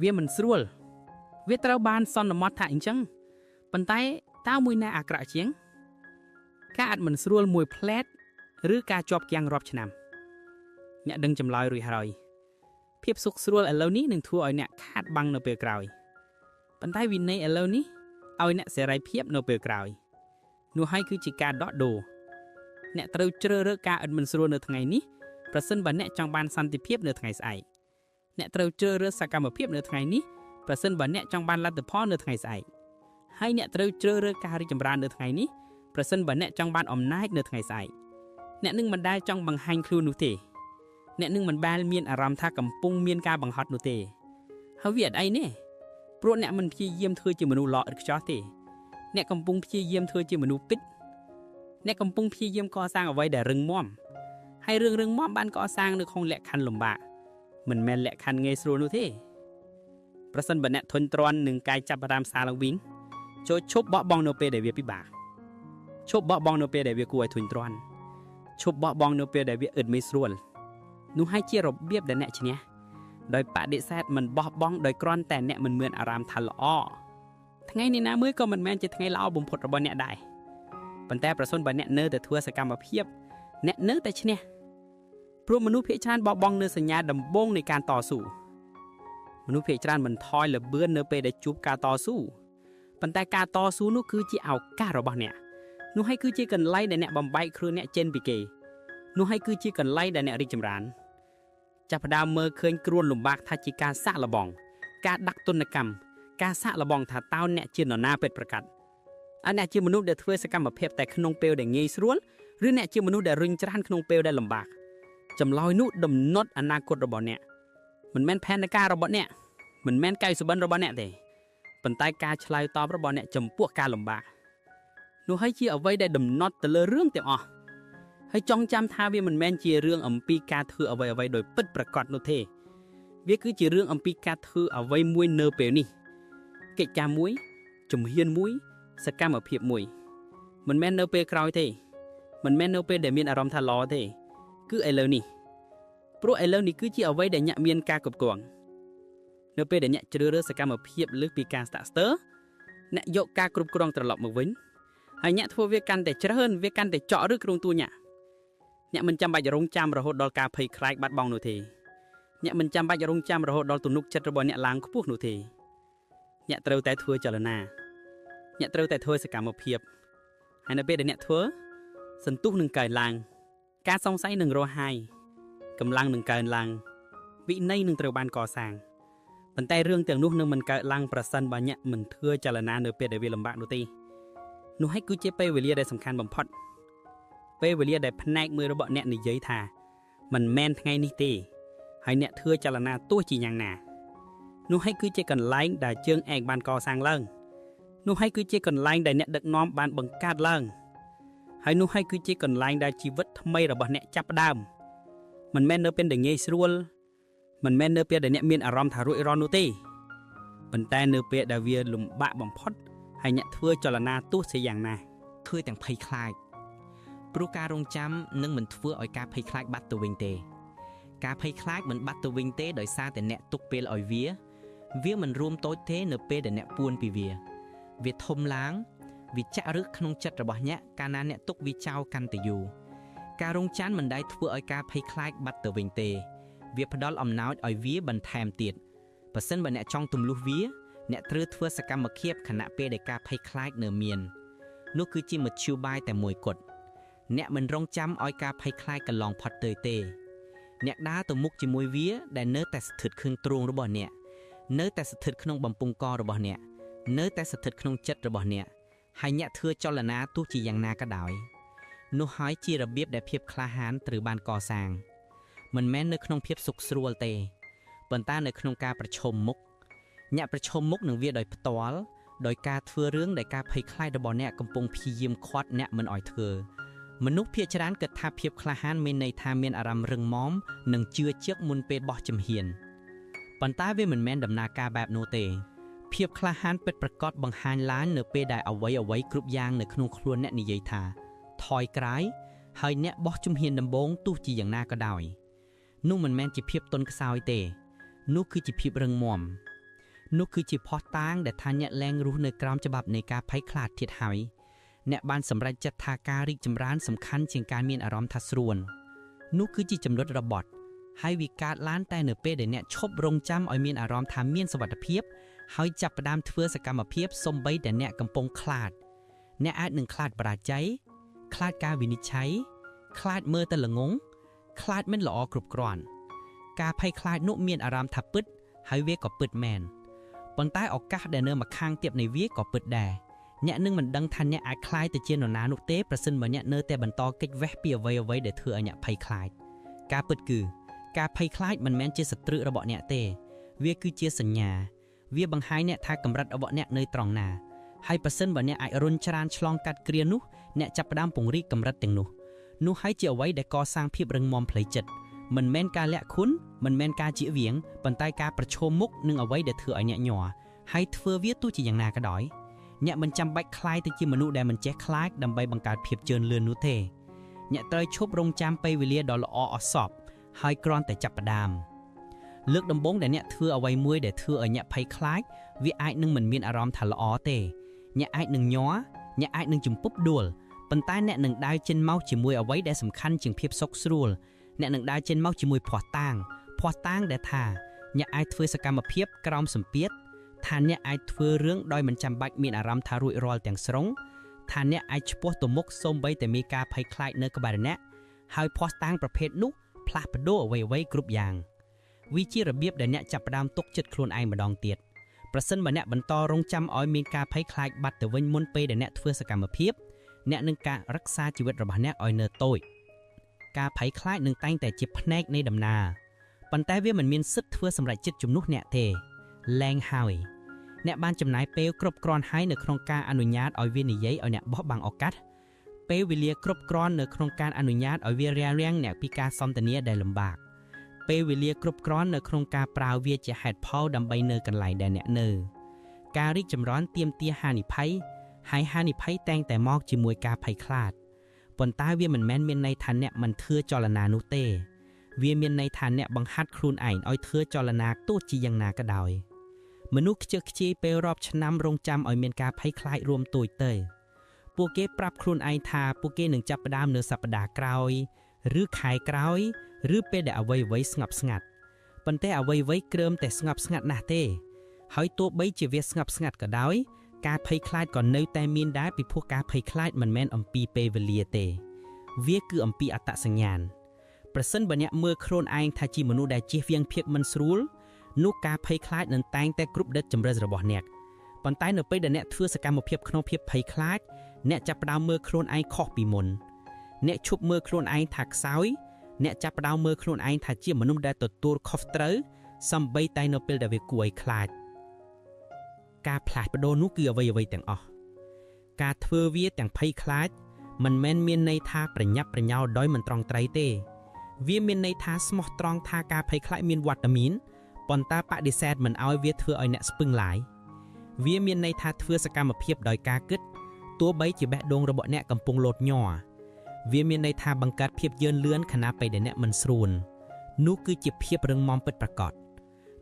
វាមិនស្រួលវាត្រូវបានសន្មតថាអញ្ចឹងប៉ុន្តែតើមួយណាអាក្រក់ជាងការអត់មិនស្រួលមួយផ្លែតឬការជាប់គាំងរាប់ឆ្នាំអ្នកដឹងចម្លើយរួចហើយភាពសុខស្រួលឥឡូវនេះនឹងធ្វើឲ្យអ្នកខាតបង់នៅពេលក្រោយប៉ុន្តែវិន័យឥឡូវនេះឲ្យអ្នកសេរីភាពនៅពេលក្រោយនោះហើយគឺជាការដកដូរអ្នកត្រូវជ្រើសរើសការអត់មិនស្រួលនៅថ្ងៃនេះប្រសិនបើអ្នកចង់បានសន្តិភាពនៅថ្ងៃស្អែកអ្នកត្រូវជ្រើសរើសសកម្មភាពនៅថ្ងៃនេះប្រសិនបើអ្នកចង់បានលទ្ធផលនៅថ្ងៃស្អែកហើយអ្នកត្រូវជ្រើសរើសការរីកចម្រើននៅថ្ងៃនេះប្រសិនបើអ្នកចង់បានអំណាចនៅថ្ងៃស្អែកអ្នកនឹងមិនដែលចង់បង្ហាញខ្លួននោះទេអ្នកនឹងមិនដែលមានអារម្មណ៍ថាកំពុងមានការបង្ហត់នោះទេហើយវាអត់អីទេព្រោះអ្នកមិនព្យាយាមធ្វើជាមនុស្សល្អឥតខ្ចោះទេអ្នកកំពុងព្យាយាមធ្វើជាមនុស្សពិតអ្នកកំពុងព្យាយាមកសាងអ្វីដែលរឹងមាំហើយរឿងរឹងមាំបានកសាងនៅក្នុងលក្ខខណ្ឌលំបាកមិនមែនលក្ខខណ្ឌងាយស្រួលនោះទេប្រសិនបើអ្នកធន់ទ្រាំនឹងកាយចាប់អារម្មណ៍សារឡើងវិញចូលឈប់បោះបង់នៅពេលដែលវាពិបាកឈប់បោះបង់នៅពេលដែលវាគួរឲ្យធន់ទ្រាំឈប់បោះបង់នៅពេលដែលវាអត់មេស្រួលនោះហើយជារបៀបដែលអ្នកឈ្នះដោយបដិសេធមិនបោះបង់ដោយគ្រាន់តែអ្នកមិនមានអារម្មណ៍ថាល្អថ្ងៃនេះណាមួយក៏មិនមែនជាថ្ងៃល្អបំផុតរបស់អ្នកដែរប៉ុន្តែប្រសិនបើអ្នកនៅតែធ្វើសកម្មភាពអ្នកនៅតែឈ្នះព្រោះមនុស្សភាគច្រើនបោះបង់នៅសញ្ញាដំបូងនៃការតស៊ូមនុស្សភាគច្រើនមិនថយល្បឿននៅពេលដែលជួបការតស៊ូប៉ុន្តែការតស៊ូនោះគឺជាឱកាសរបស់អ្នកនោះហើយគឺជាកន្លែងដែលអ្នកបំបែកខ្លួនអ្នកចេញពីគេនោះហើយគឺជាកន្លែងដែលអ្នករីកចម្រើនចាប់ផ្ដើមមើលឃើញគ្រួនលំបាកថាជាការសាក់លបងការដាក់ទណ្ឌកម្មការសាក់លបងថាតើអ្នកជានរណាពិតប្រាកដអ្នកជាមនុស្សដែលធ្វើសកម្មភាពតែក្នុងពេលដែលងាយស្រួលឬអ្នកជាមនុស្សដែលរុញច្រានក្នុងពេលដែលលំបាកចម្លើយនោះដំណត់អនាគតរបស់អ្នកមិនមែនផែនការរបស់អ្នកមិនមែនកៅសុបិនរបស់អ្នកទេប៉ុន្តែការឆ្លើយតបរបស់អ្នកចំពោះការលំបាកនោះហើយជាអ្វីដែលដំណត់ទៅលើរឿងទាំងអស់ហើយចងចាំថាវាមិនមែនជារឿងអំពីការធ្វើអ្វីដោយពិតប្រាកដនោះទេវាគឺជារឿងអំពីការធ្វើអ្វីមួយនៅពេលនេះកិច្ចការមួយជំហានមួយសកម្មភាពមួយមិនមែននៅពេលក្រោយទេមិនមែននៅពេលដែលមានអារម្មណ៍ថាល្អទេគឺឥឡូវនេះព្រោះឥឡូវនេះគឺជាអ្វីដែលអ្នកមានការគ្រប់គ្រងនៅពេលដែលអ្នកជ្រើសរើសសកម្មភាពលើសពីការស្តាក់ស្ទើរអ្នកយកការគ្រប់គ្រងត្រឡប់មកវិញហើយអ្នកធ្វើវាកាន់តែច្រើនវាកាន់តែចក់ឬគ្រងទួញអ្នកមិនចាំបាច់រងចាំរហូតដល់ការភ័យខ្លាចបាត់បង់នោះទេអ្នកមិនចាំបាច់រងចាំរហូតដល់ទំនុកចិត្តរបស់អ្នកឡើងខ្ពស់នោះទេអ្នកត្រូវតែធ្វើចលនាអ្នកត្រូវតែធ្វើសកម្មភាពហើយនៅពេលដែលអ្នកធ្វើសន្ទុះនឹងកើនឡើងការសង្ស័យនឹងរស់ហើយកម្លាំងនឹងកើនឡើងវិន័យនឹងត្រូវបានកសាងប៉ុន្តែរឿងទាំងនោះនឹងមិនកើតឡើងប្រសិនបើអ្នកមិនធ្វើចលនានៅពេលដែលវាលំបាកនោះទេនោះហើយគឺជាពេលវេលាដែលសំខាន់បំផុតពេលវេលាដែលផ្នែកមួយរបស់អ្នកនិយាយថា មិនមែនថ្ងៃនេះទេហើយអ្នកធ្វើចលនាទោះជាយ៉ាងណានោះហើយគឺជាកន្លែងដែលជើងឯកបានកសាងឡើងនោះហើយគឺជាកន្លែងដែលអ្នកដឹកនាំបានបង្កើតឡើងហើយនោះហើយគឺជាកន្លែងដែលជីវិតថ្មីរបស់អ្នកចាប់ផ្ដើមមិនមែននៅពេលដែលងាយស្រួលមិនមែននៅពេលដែលអ្នកមានអារម្មណ៍ថារួចរាល់នោះទេប៉ុន្តែនៅពេលដែលវាលំបាកបំផុតហើយអ្នកធ្វើចលនាទោះជាយ៉ាងណាធ្វើទាំងភ័យខ្លាចព្រោះការរងចាំនឹងមិនធ្វើឲ្យការភ័យខ្លាចបាត់ទៅវិញទេការភ័យខ្លាចមិនបាត់ទៅវិញទេដោយសារតែអ្នកទុកពេលឲ្យវាមិនរួមតូចទេនៅពេលដែលអ្នកពួនពីវាធំឡើងវាចាក់រឹកក្នុងចិត្តរបស់អ្នកកាលណាអ្នកទុកវាចោលកាន់តែយូរការរងចាំមិនដែលធ្វើឲ្យការភ័យខ្លាចបាត់ទៅវិញទេវាផ្ដល់អំណោយឲ្យវាបន្ថែមទៀតបើសិនបើអ្នកចង់ទម្លុះវាអ្នកត្រូវធ្វើសកម្មភាពខណៈពេលដែលការភ័យខ្លាចនៅមាននោះគឺជាមធ្យោបាយតែមួយគត់អ្នកមិនរងចាំឲ្យការភ័យខ្លាចកន្លងផុតទៅទេអ្នកដើរទៅមុខជាមួយវាដែលនៅតែស្ថិតក្នុងទ្រូងរបស់អ្នកនៅតែស្ថិតក្នុងបំពង់ករបស់អ្នកនៅតែស្ថិតក្នុងចិត្តរបស់អ្នកហើយអ្នកធ្វើចលនាទោះជាយ៉ាងណាក៏ដោយនោះហើយជារបៀបដែលភាពក្លាហានត្រូវបានកសាងមិនមែននៅក្នុងភាពសុខស្រួលទេប៉ុន្តែនៅក្នុងការប្រឈមមុខអ្នកប្រឈមមុខនឹងវាដោយផ្ទាល់ដោយការធ្វើរឿងដែលការភ័យខ្លាចរបស់អ្នកកំពុងព្យាយាមឃាត់អ្នកមិនឲ្យធ្វើមនុស្សភាគច្រើនគិតថាភាពក្លាហានមានន័យថាមានអារម្មណ៍រឹងមាំនិងជឿជាក់មុនពេលបោះជំហានប៉ុន្តែវាមិនមែនដំណើរការបែបនោះទេភាពក្លាហានពិតប្រាកដបង្ហាញឡើងនៅពេលដែលអ្វីគ្រប់យ៉ាងនៅក្នុងខ្លួនអ្នកនិយាយថាថយក្រោយហើយអ្នកបោះជំហានដំបូងទោះជាយ៉ាងណាក៏ដោយនោះមិនមែនជាភាពទន់ខ្សោយទេនោះគឺជាភាពរឹងមាំនោះគឺជាភ័ស្តុតាងដែលថាអ្នកលែងរស់នៅក្រោមច្បាប់នៃការភ័យខ្លាចទៀតហើយអ្នកបានសម្រេចចិត្តថាការរីកចម្រើនសំខាន់ជាងការមានអារម្មណ៍ថាស្រួលនោះគឺជាចំណុចរបត់ហើយវាកើតឡើងតែនៅពេលដែលអ្នកឈប់រងចាំឲ្យមានអារម្មណ៍ថាមានសុវត្ថិភាពហើយចាប់ផ្ដើមធ្វើសកម្មភាពសូម្បីតែអ្នកកំពុងខ្លាចអ្នកអាចនឹងខ្លាចបរាជ័យខ្លាចការវិនិច្ឆ័យខ្លាចមើលទៅល្ងងខ្លាចមិនល្អគ្រប់គ្រាន់ការភ័យខ្លាចនោះមានអារម្មណ៍ថាពិតហើយវាក៏ពិតមែនប៉ុន្តែឱកាសដែលនៅម្ខាងទៀតនៃវាក៏ពិតដែរអ្នកនឹងមិនដឹងថាអ្នកអាចខ្លាចទៅជានរណានោះទេប្រសិនបើអ្នកនៅតែបន្តគេចវេះពីអ្វីដែលធ្វើឲ្យអ្នកភ័យខ្លាចការពិតគឺការភ័យខ្លាចមិនមែនជាសត្រូវរបស់អ្នកទេវាគឺជាសញ្ញាវាបង្ហាញអ្នកថាកម្រិតរបស់អ្នកនៅត្រង់ណាហើយប្រសិនបើអ្នកអាចរុញច្រានឆ្លងកាត់គ្រានោះអ្នកចាប់ផ្ដើមពង្រីកកម្រិតទាំងនោះហើយជាអ្វីដែលកសាងភាពរឹងមាំផ្លូវចិត្តមិនមែនការលាក់ខុនមិនមែនការជៀសវាងប៉ុន្តែការប្រឈមមុខនឹងអ្វីដែលធ្វើឲ្យអ្នកញ័រហើយធ្វើវាទោះជាយ៉ាងណាក៏ដោយអ្នកមិនចាំបាច់ខ្លាយទៅជាមនុស្សដែលមិនចេះខ្លាចដើម្បីបង្កើតភាពជឿនលឿននោះទេអ្នកត្រូវឈប់រងចាំពេលវេលាដ៏ល្អអស្ចារ្យហើយគ្រាន់តែចាប់ផ្ដើមលើកដំបូងដែលអ្នកធ្វើអ្វីមួយដែលធ្វើឲ្យអ្នកភ័យខ្លាចវាអាចនឹងមិនមានអារម្មណ៍ថាល្អទេអ្នកអាចនឹងញ័រអ្នកអាចនឹងជំពប់ដួលប៉ុន្តែអ្នកនឹងដើរចេញមកជាមួយអ្វីដែលសំខាន់ជាងភាពសុខស្រួលអ្នកនឹងដើរចេញមកជាមួយភ័ស្តុតាងដែលថាអ្នកអាចធ្វើសកម្មភាពក្រោមសម្ពាធថាអ្នកអាចធ្វើរឿងដោយមិនចាំបាច់មានអារម្មណ៍ថារួចរាល់ទាំងស្រុងថាអ្នកអាចឆ្ពោះទៅមុខសូម្បីតែមានការភ័យខ្លាចនៅក្បែរអ្នកហើយភ័ស្តុតាងប្រភេទនោះផ្លាស់ប្ដូរអ្វីគ្រប់យ៉ាងវាជារបៀបដែលអ្នកចាប់ផ្ដើមទុកចិត្តខ្លួនឯងម្ដងទៀតប្រសិនបើអ្នកបន្តរងចាំឲ្យមានការភ័យខ្លាចបាត់ទៅវិញមុនពេលដែលអ្នកធ្វើសកម្មភាពអ្នកនឹងការរក្សាជីវិតរបស់អ្នកឲ្យនៅតូចការភ័យខ្លាចនឹងតែងតែជាផ្នែកនៃដំណើរប៉ុន្តែវាមិនមានសិទ្ធិធ្វើសម្រេចចិត្តជំនួសអ្នកទេលែងហើយអ្នកបានចំណាយពេលគ្រប់គ្រាន់ហើយនៅក្នុងការអនុញ្ញាតឲ្យវានិយាយឲ្យអ្នកបោះបង់ឱកាសពេលវេលាគ្រប់គ្រាន់នៅក្នុងការអនុញ្ញាតឲ្យវារារាំងអ្នកពីការសន្ទនាដែលលំបាកពេលវេលាគ្រប់គ្រាន់នៅក្នុងការប្រើវាជាហេតុផលដើម្បីនៅកន្លែងដែលអ្នកនៅការរីកចម្រើនទាមទារហានិភ័យហើយហានិភ័យតែងតែមកជាមួយការភ័យខ្លាចប៉ុន្តែវាមិនមែនមានន័យថាអ្នកមិនធ្វើចលនានោះទេវាមានន័យថាអ្នកបង្ហាត់ខ្លួនឯងឲ្យធ្វើចលនាទោះជាយ៉ាងណាក៏ដោយមនុស្សខ្ជិលខ្ជាយពេលរាប់ឆ្នាំរងចាំឲ្យមានការភ័យខ្លាចរួមទួយទៅពួកគេប្រាប់ខ្លួនឯងថាពួកគេនឹងចាប់ផ្ដើមនៅសប្តាហ៍ក្រោយឬខែក្រោយឬពេលដែលអ្វីស្ងប់ស្ងាត់ប៉ុន្តែអ្វីគ្រាមតែស្ងប់ស្ងាត់ណាស់ទេហើយទោះបីជាវាស្ងប់ស្ងាត់ក៏ដោយការភ័យខ្លាចក៏នៅតែមានដែរពីព្រោះការភ័យខ្លាចមិនមែនអំពីពេលវេលាទេវាគឺអំពីអត្តសញ្ញាណប្រសិនបើអ្នកមើលខ្លួនឯងថាជាមនុស្សដែលជៀសវាងភាពមិនស្រួលនោះការភ័យខ្លាចនឹងតែងតែគ្រប់ដិតជំរិតរបស់អ្នកប៉ុន្តែនៅពេលដែលអ្នកធ្វើសកម្មភាពក្នុងភាពភ័យខ្លាចអ្នកចាប់ផ្ដើមមើលខ្លួនឯងខុសពីមុនអ្នកឈប់មើលខ្លួនឯងថាខ្សោយ អ្នកចាប់ផ្ដើមមើលខ្លួនឯងថាជាមនុស្សដែលទទួលខុសត្រូវសំបីតែនៅពេលដែលវាគួរឲ្យខ្លាចការផ្លាស់ប្ដូរនោះគឺអ្វីៗទាំងអស់ការធ្វើវាទាំងភ័យខ្លាចមិនមែនមានន័យថាប្រញាប់ប្រញោលដោយមិនត្រង់ត្រូវទេវាមានន័យថាស្មោះត្រង់ថាការភ័យខ្លាចមានវត្តមានប៉ុន្តែបដិសេធមិនឲ្យវាធ្វើឲ្យអ្នកស្ពឹងឡាយវាមានន័យថាធ្វើសកម្មភាពដោយការគិតទោះបីជាបេះដូងរបស់អ្នកកំពុងលោតញ័រវាមានន័យថាបង្កើតភាពយឺនលឿនខណៈពេលដែលអ្នកមិនស្រួលនោះគឺជាភាពរឹងមាំពិតប្រាកដ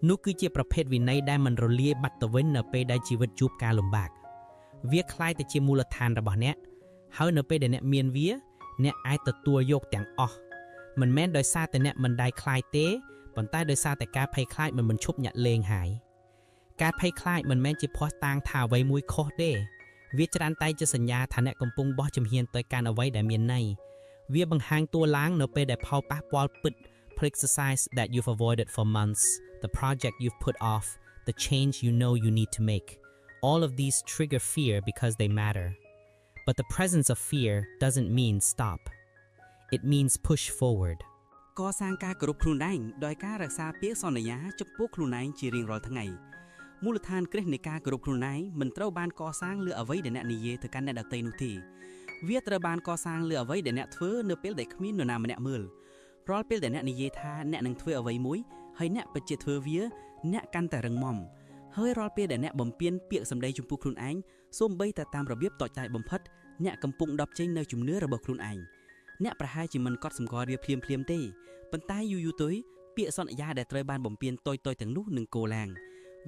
នោះគឺជាប្រភេទវិន័យដែលមិនរលាយបាត់ទៅវិញនៅពេលដែលជីវិតជួបការលំបាកវាคล้ายទៅជាមូលដ្ឋានរបស់អ្នកហើយនៅពេលដែលអ្នកមានវាអ្នកអាចទទួលយកទាំងអស់មិនមែនដោយសារតែអ្នកមិនដែលខ្លាចទេប៉ុន្តែដោយសារតែការភ័យខ្លាចមិនឈប់ញាក់លេងហើយការភ័យខ្លាចមិនមែនជាភ័ស្តុតាងថាអ្វីមួយខុសទេវាច្រើនតែជាសញ្ញាថាអ្នកកំពុងបោះជំហានទៅកាន់អ្វីដែលមានន័យវាបង្ហាញតួឡើងនៅពេលដែលផលប៉ះពាល់ពិត exercise that you've avoided for months the project you've put off the change you know you need to make all of these trigger fear because they matter but the presence of fear doesn't mean stop it means push forward កសាងការគោរពខ្លួនឯងដោយការរក្សាពាក្យសន្យាចំពោះខ្លួនឯងជារៀងរាល់ថ្ងៃមូលដ្ឋានគ្រឹះនៃការគោរពខ្លួនឯងមិនត្រូវបានកសាងលើអ្វីដែលអ្នកនិយាយទៅកាន់អ្នកដទៃនោះទេវាត្រូវបានកសាងលើអ្វីដែលអ្នកធ្វើនៅពេលដែលគ្មាននរណាម្នាក់មើលរាល់ពេលដែលអ្នកនិយាយថាអ្នកនឹងធ្វើអ្វីមួយហើយអ្នកពិតជាធ្វើវាអ្នកកាន់តែរឹងមាំហើយរាល់ពេលដែលអ្នកបំពេញពាក្យសម្ដីចំពោះខ្លួនឯងសូម្បីតែតាមរបៀបតូចតាចបំផិតអ្នកកំពុងដប់ចេញនៅជំនឿរបស់ខ្លួនឯងអ្នកប្រហែលជាមិនកត់សម្គាល់វាភ្លាមទេប៉ុន្តែយូរទៅពាក្យសន្យាដែលត្រូវបានបំពេញតូចទាំងនោះនឹងកូរឡើង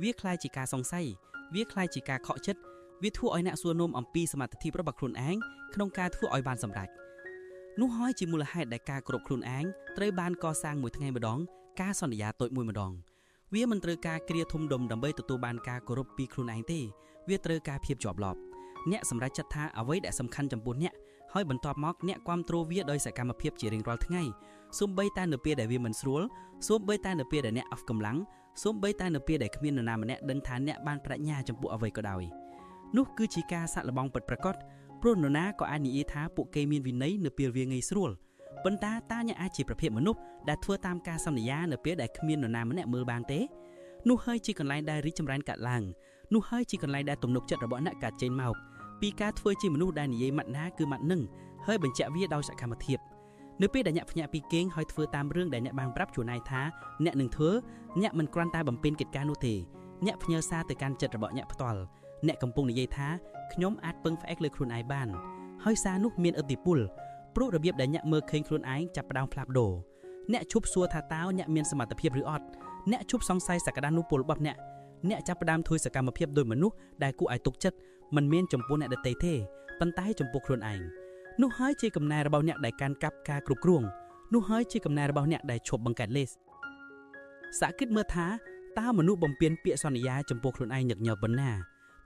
វាคล้ายជាការសង្ស័យវាคล้ายជាការខកចិត្តវាធ្វើឲ្យអ្នកសួរនាំអំពីសមត្ថភាពរបស់ខ្លួនឯងក្នុងការធ្វើឲ្យបានសម្រេចនោះហើយជាមូលហេតុដែលការគោរពខ្លួនឯងត្រូវបានកសាងមួយថ្ងៃម្ដងការសន្យាតូចមួយម្ដងវាមិនត្រូវការគ្រាធំដុំដើម្បីទទួលបានការគោរពពីខ្លួនឯងទេវាត្រូវការភាពជាប់លាប់អ្នកសម្រេចចិត្តថាអ្វីដែលសំខាន់ចំពោះអ្នកហើយបន្ទាប់មកអ្នកគាំទ្រវាដោយសកម្មភាពជារៀងរាល់ថ្ងៃសូម្បីតែនៅពេលដែលវាមិនស្រួលសូម្បីតែនៅពេលដែលអ្នកអស់កម្លាំងសូម្បីតែនៅពេលដែលគ្មាននរណាម្នាក់ដឹងថាអ្នកបានប្រាជ្ញាចំពោះអ្វីក៏ដោយនោះគឺជាការសាក់លបងពិតប្រាកដព្រោះនរណាក៏អាចនិយាយថាពួកគេមានវិន័យនៅពេលវាងាយស្រួលប៉ុន្តែតើអ្នកអាចជាប្រភេទមនុស្សដែលធ្វើតាមការសន្យានៅពេលដែលគ្មាននរណាម្នាក់មើលបានទេនោះហើយជាកន្លែងដែលរីកចម្រើនកាត់ឡើងនោះហើយជាកន្លែងដែលទំនុកចិត្តរបស់អ្នកកាត់ចេញមកពីការធ្វើជាមនុស្សដែលនិយាយម៉ាត់ណាគឺម៉ាត់នឹងហើយបញ្ជាក់វាដោយសកម្មភាពនៅពេលដែលអ្នកភ្ញាក់ពីគេងហើយធ្វើតាមរឿងដែលអ្នកបានប្រាប់ខ្លួនឯងថាអ្នកនឹងធ្វើអ្នកមិនគ្រាន់តែបំពេញកិច្ចការនោះទេអ្នកផ្ញើសារទៅកាន់ចិត្តរបស់អ្នកផ្ទាល់អ្នកកំពុងនិយាយថាខ្ញុំអាចពឹងផ្អែកលើខ្លួនឯងបានហើយសារនោះមានឥទ្ធិពលព្រោះរបៀបដែលអ្នកមើលឃើញខ្លួនឯងចាប់ផ្ដើមផ្លាស់ប្ដូរអ្នកឈប់សួរថាតើអ្នកមានសមត្ថភាពឬអត់អ្នកឈប់សង្ស័យសក្តានុពលរបស់អ្នកចាប់ផ្ដើមធ្វើសកម្មភាពដោយមនុស្សដែលគួរឲ្យទុកចិត្តមិនមែនចំពោះអ្នកដទៃទេប៉ុន្តែចំពោះខ្លួនឯងនោះហើយជាកំណែរបស់អ្នកដែលកាន់កាប់ការគ្រប់គ្រងនោះហើយជាកំណែរបស់អ្នកដែលឈប់បង្កើតលេសសាកគិតមើលថាតើមនុស្សបំពេញពាក្យសន្យាចំពោះខ្លួនឯងញឹកញាប់ប៉ុណ្ណា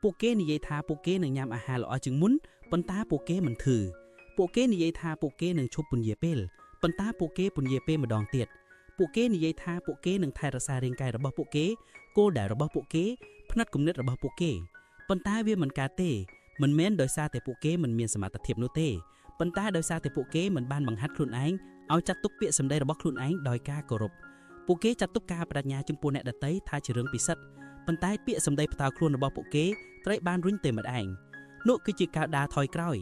ពួកគេនិយាយថាពួកគេនឹងញ៉ាំអាហារល្អជាងមុនប៉ុន្តែពួកគេមិនធ្វើពួកគេនិយាយថាពួកគេនឹងឈប់ពន្យាពេលប៉ុន្តែពួកគេពន្យាពេលម្ដងទៀតពួកគេនិយាយថាពួកគេនឹងថែរក្សារាងកាយរបស់ពួកគេគោលដៅរបស់ពួកគេផ្នែកគំនិតរបស់ពួកគេប៉ុន្តែវាមិនកើតទេមិនមែនដោយសារតែពួកគេមិនមានសមត្ថភាពនោះទេប៉ុន្តែដោយសារតែពួកគេមិនបានបង្ហាត់ខ្លួនឯងឲ្យចាត់ទុកពាក្យសម្ដីរបស់ខ្លួនឯងដោយការគោរពពួកគេចាត់ទុកការបដិញ្ញាចំពោះអ្នកដទៃថាជារឿងពិសិដ្ឋប៉ុន្តែពាក្យសម្ដីផ្ទាល់ខ្លួនរបស់ពួកគេត្រូវបានរុញទៅម្ដងនោះគឺជាការដើរថយក្រោយ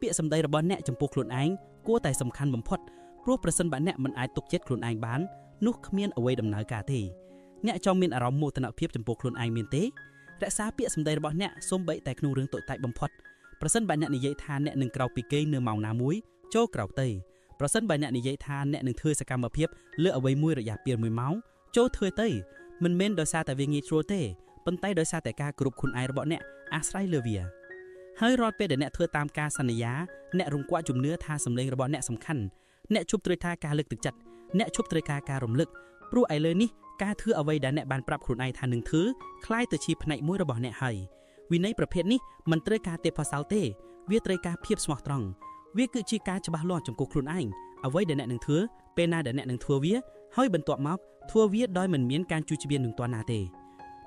ពាក្យសម្ដីរបស់អ្នកចំពោះខ្លួនឯងគួរតែសំខាន់បំផុតព្រោះប្រសិនបើអ្នកមិនអាចទុកចិត្តខ្លួនឯងបាននោះគ្មានអ្វីដំណើរការទេអ្នកចង់មានអារម្មណ៍មោទនភាពចំពោះខ្លួនឯងមានទេរក្សាពាក្យសម្ដីរបស់អ្នកសូម្បីតែក្នុងរឿងតូចតាចបំផុតប្រសិនបើអ្នកនិយាយថាអ្នកនឹងក្រោកពីគេងនៅម៉ោងណាមួយចូលក្រោកទៅប្រសិនបើអ្នកនិយាយថាអ្នកនឹងធ្វើសកម្មភាពលើអ្វីមួយរយៈពេល1ម៉ោងចូលធ្វើទៅមិនមែនដោយសារតែវាងាយស្រួលទេប៉ុន្តែដោយសារតែការគ្រប់ខ្លួនឯងរបស់អ្នកអាស្រ័យលើវាហើយរាល់ពេលដែលអ្នកធ្វើតាមការសន្យាអ្នករង្គក់ជំនឿថាសម្លេងរបស់អ្នកសំខាន់អ្នកជប់ត្រូវថាការលើកទឹកចិត្តអ្នកជប់ត្រូវការរំលឹកព្រោះឥឡូវនេះការធ្វើអ្វីដែលអ្នកបានប្រាប់ខ្លួនឯងថានឹងធ្វើคล้ายទៅជាផ្នែកមួយរបស់អ្នកហើយវិន័យប្រភេទនេះមិនត្រូវការទេពកោសល្យទេវាត្រូវការភាពស្មោះត្រង់វាគឺជាការច្បាស់លាស់ចំពោះខ្លួនឯងអ្វីដែលអ្នកនឹងធ្វើពេលណាដែលអ្នកនឹងធ្វើវាហើយបន្ទាប់មកធ្វើវាដោយមិនមានការជួយច្រៀងនឹងតណាទេ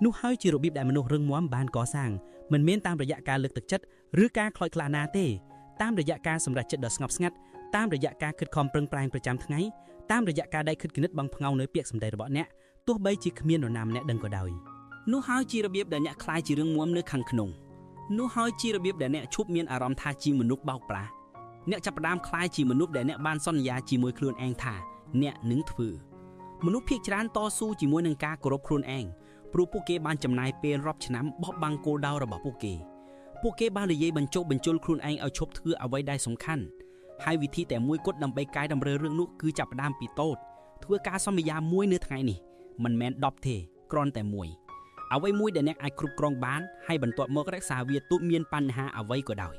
នោះហើយជារបៀបដែលមនុស្សរឹងមាំបានកសាងមិនមែនតាមរយៈការលើកទឹកចិត្តឬការខ្លោចខ្លាណាទេតាមរយៈការសម្រេចចិត្តដ៏ស្ងប់ស្ងាត់ តាមរយៈការខិតខំប្រឹងប្រែងប្រចាំថ្ងៃតាមរយៈការដៃខិតគណិតបងផ្ងោនៅពាក្យសម្ដីរបស់អ្នកទោះបីជាគ្មាននរណាម្នាក់ដឹងក៏ដោយនោះហើយជារបៀបដែលអ្នកខ្លាយជារឿងមុំនៅខាងក្នុងនោះហើយជារបៀបដែលអ្នកឈប់មានអារម្មណ៍ថាជាមនុស្សបោកប្រាស់អ្នកចាប់ផ្ដើមខ្លាយជាមនុស្សដែលអ្នកបានសន្យាជាមួយខ្លួនឯងថាអ្នកនឹងធ្វើមនុស្សភាគច្រើនតស៊ូជាមួយនឹងការគោរពខ្លួនឯងព្រោះពួកគេបានចំណាយពេលរាប់ឆ្នាំបោះបង់គោលដៅរបស់ពួកគេបាននិយាយបញ្ចុះបញ្ជុលខ្លួនឯងឲ្យឈប់ធ្វើអ្វីដែលសំខាន់ហើយវិធីតែមួយគត់ដើម្បីកែតម្រូវរឿងនោះគឺចាប់ផ្ដើមពីតូចធ្វើការសន្យាមួយនៅថ្ងៃនេះមិនមែន10ទេគ្រាន់តែមួយអ្វីមួយដែលអ្នកអាចគ្រប់គ្រងបានហើយបន្ទាប់មករក្សាវាទោះមានបញ្ហាអ្វីក៏ដោ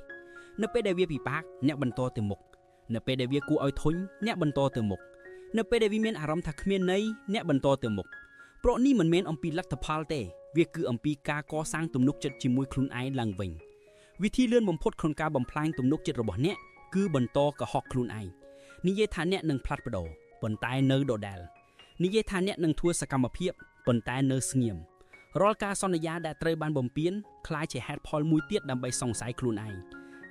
យនៅពេលដែលវាពិបាកអ្នកបន្តទៅមុខនៅពេលដែលវាគួរឲ្យធុញអ្នកបន្តទៅមុខនៅពេលដែលវាមានអារម្មណ៍ថាគ្មានន័យអ្នកបន្តទៅមុខព្រោះនេះមិនមែនអំពីលទ្ធផលទេវាគឺអំពីការកសាងទំនុកចិត្តជាមួយខ្លួនឯងឡើងវិញវិធីលឿនបំផុតក្នុងការបំផ្លាញទំនុកចិត្តរបស់អ្នកគឺបន្តកុហកខ្លួនឯងនិយាយថាអ្នកនឹងផ្លាត់ប្ដូរប៉ុន្តែនៅដដែលនិយាយថាអ្នកនឹងធ្វើសកម្មភាពប៉ុន្តែនៅស្ងៀមរាល់ការសន្យាដែលត្រូវបានបំពេញคล้ายជាហេតុផលមួយទៀតដើម្បីសង្ស័យខ្លួនឯង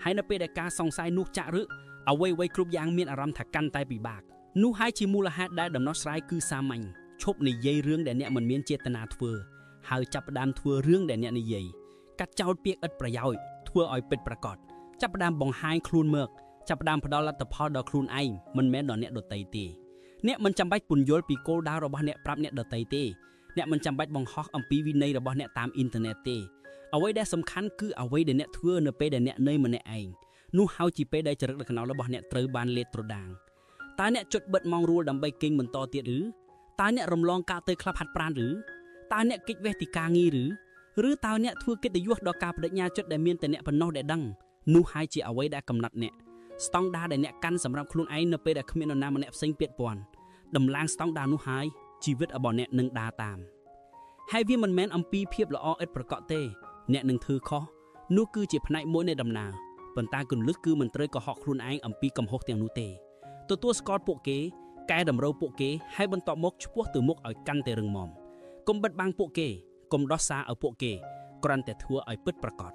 ហើយនៅពេលដែលការសង្ស័យនោះចាក់រឹកអ្វីគ្រប់យ៉ាងមានអារម្មណ៍ថាកាន់តែពិបាកនោះហើយជាមូលហេតុដែលដំណោះស្រាយគឺសាមញ្ញឈប់និយាយរឿងដែលអ្នកមិនមានចេតនាធ្វើហើយចាប់ផ្ដើមធ្វើរឿងដែលអ្នកនិយាយកាត់ចោលពាក្យឥតប្រយោជន៍ធ្វើឲ្យពិតប្រាកដចាប់ផ្ដើមបង្ហាញខ្លួនមកចាប់ផ្ដើមផ្ដល់លទ្ធផលដល់ខ្លួនឯងមិនមែនដល់អ្នកដទៃទេអ្នកមិនចាំបាច់ពន្យល់ពីគោលដៅរបស់អ្នកប្រាប់អ្នកដទៃទេអ្នកមិនចាំបាច់បង្ហោះអំពីវិន័យរបស់អ្នកតាមអ៊ីនធឺណិតទេអ្វីដែលសំខាន់គឺអ្វីដែលអ្នកធ្វើនៅពេលដែលអ្នកនៅម្នាក់ឯងនោះហើយជាពេលដែលចរិតលក្ខណៈរបស់អ្នកត្រូវបានលេតត្រដាងតើអ្នកជិតបិទម៉ោងរួលដើម្បីគេងបន្តទៀតឬតើអ្នករំលងការទៅក្លាប់ហាត់ប្រាណឬតើអ្នកគេចវេះទីការងារឬតើអ្នកធ្វើកិត្តិយសដល់ការបដិញ្ញាចិត្តដែលមានតែអ្នកប៉ុណ្ណោះដែលដឹងនោះហើយជាអ្វីដែលកំណត់អ្នកស្តង់ដារដែលអ្នកកាន់សម្រាប់ខ្លួនឯងនៅពេលដែលគ្មាននរណាម្នាក់ផ្សេងពាក់ព័ន្ធដំឡើងស្តង់ដារនោះហើយជីវិតរបស់អ្នកនឹងដើរតាមហើយវាមិនមែនអំពីភាពល្អឥតប្រកបទេអ្នកនឹងធ្វើខុសនោះគឺជាផ្នែកមួយនៃដំណើរប៉ុន្តែគន្លឹះគឺមិនត្រូវកុហកខ្លួនឯងអំពីកំហុសទាំងនោះទេទទួលស្គាល់ពួកគេកែតម្រូវពួកគេហើយបន្តមកឆ្ពោះទៅមុខឲ្យកាន់តែរឹងមាំកុំបិទបាំងពួកគេកុំដោះសារឲ្យពួកគេគ្រាន់តែធ្វើឲ្យពិតប្រាកដ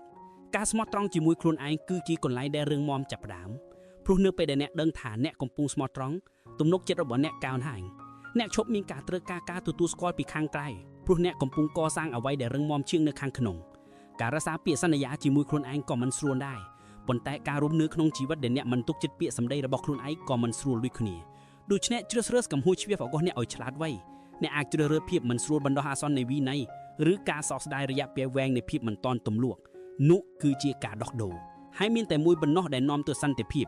ការស្មោះត្រង់ជាមួយខ្លួនឯងគឺជាកន្លែងដែលរឹងមាំចាប់ផ្ដើមព្រោះនៅពេលដែលអ្នកដឹងថាអ្នកកំពុងស្មោះត្រង់ទំនុកចិត្តរបស់អ្នកកើនហើយអ្នកឈប់មានការត្រូវការទទួលស្គាល់ពីខាងក្រៅព្រោះអ្នកកំពុងកសាងអ្វីដែលរឹងមាំជាងនៅខាងក្នុងការរក្សាពាក្យសន្យាជាមួយខ្លួនឯងក៏មិនស្រួលដែរប៉ុន្តែការរស់នៅក្នុងជីវិតដែលអ្នកមិនទុកចិត្តពាក្យសម្ដីរបស់ខ្លួនឯងក៏មិនស្រួលដូចគ្នាដូច្នេះជ្រើសរើសកំហួសជ្រាបរបស់អ្នកឲ្យឆ្លាតវៃអ្នកអាចជ្រើសរើសភាពមិនស្រួលបណ្ដោះអាសន្ននៃវិន័យឬការសោកស្ដាយរយៈពេលវែងនៃភាពមិនតាន់ទម្លាក់នោះគឺជាការដោះដូរហើយមានតែមួយបំណោះដែលនាំទៅសន្តិភាព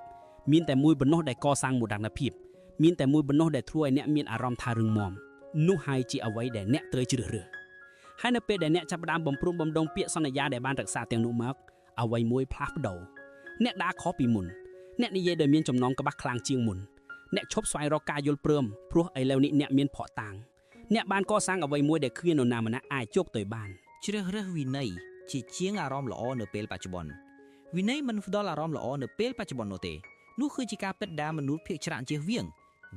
មានតែមួយបំណោះដែលកសាងមោទនភាពមានតែមួយបំណោះដែលធ្វើឲ្យអ្នកមានអារម្មណ៍ថារឹងមាំនោះហើយជាអ្វីដែលអ្នកត្រូវជ្រើសរើសហើយនៅពេលដែលអ្នកចាប់ផ្ដើមបំព្រំបំដងពាក្យសន្យាដែលបានរក្សាទាំងនោះមកអ្វីមួយផ្លាស់ប្ដូរអ្នកដើរខុសពីមុនអ្នកនិយាយដោយមានចំណងក្បាស់ខ្លាំងជាងមុនអ្នកឈប់ស្វែងរកការយល់ព្រមព្រោះឥឡូវនេះអ្នកមានភ័ស្តុតាងអ្នកបានកសាងអ្វីមួយដែលគ្មាននរណាម្នាក់អាចជោគទៅបានជ្រើសរើសវិន័យជាជាងអារម្មណ៍ល្អនៅពេលបច្ចុប្បន្នវិន័យមិនផ្ដល់អារម្មណ៍ល្អនៅពេលបច្ចុប្បន្ននោះទេនោះគឺជាការពិតដែលមនុស្សភាគច្រើនជៀសវាង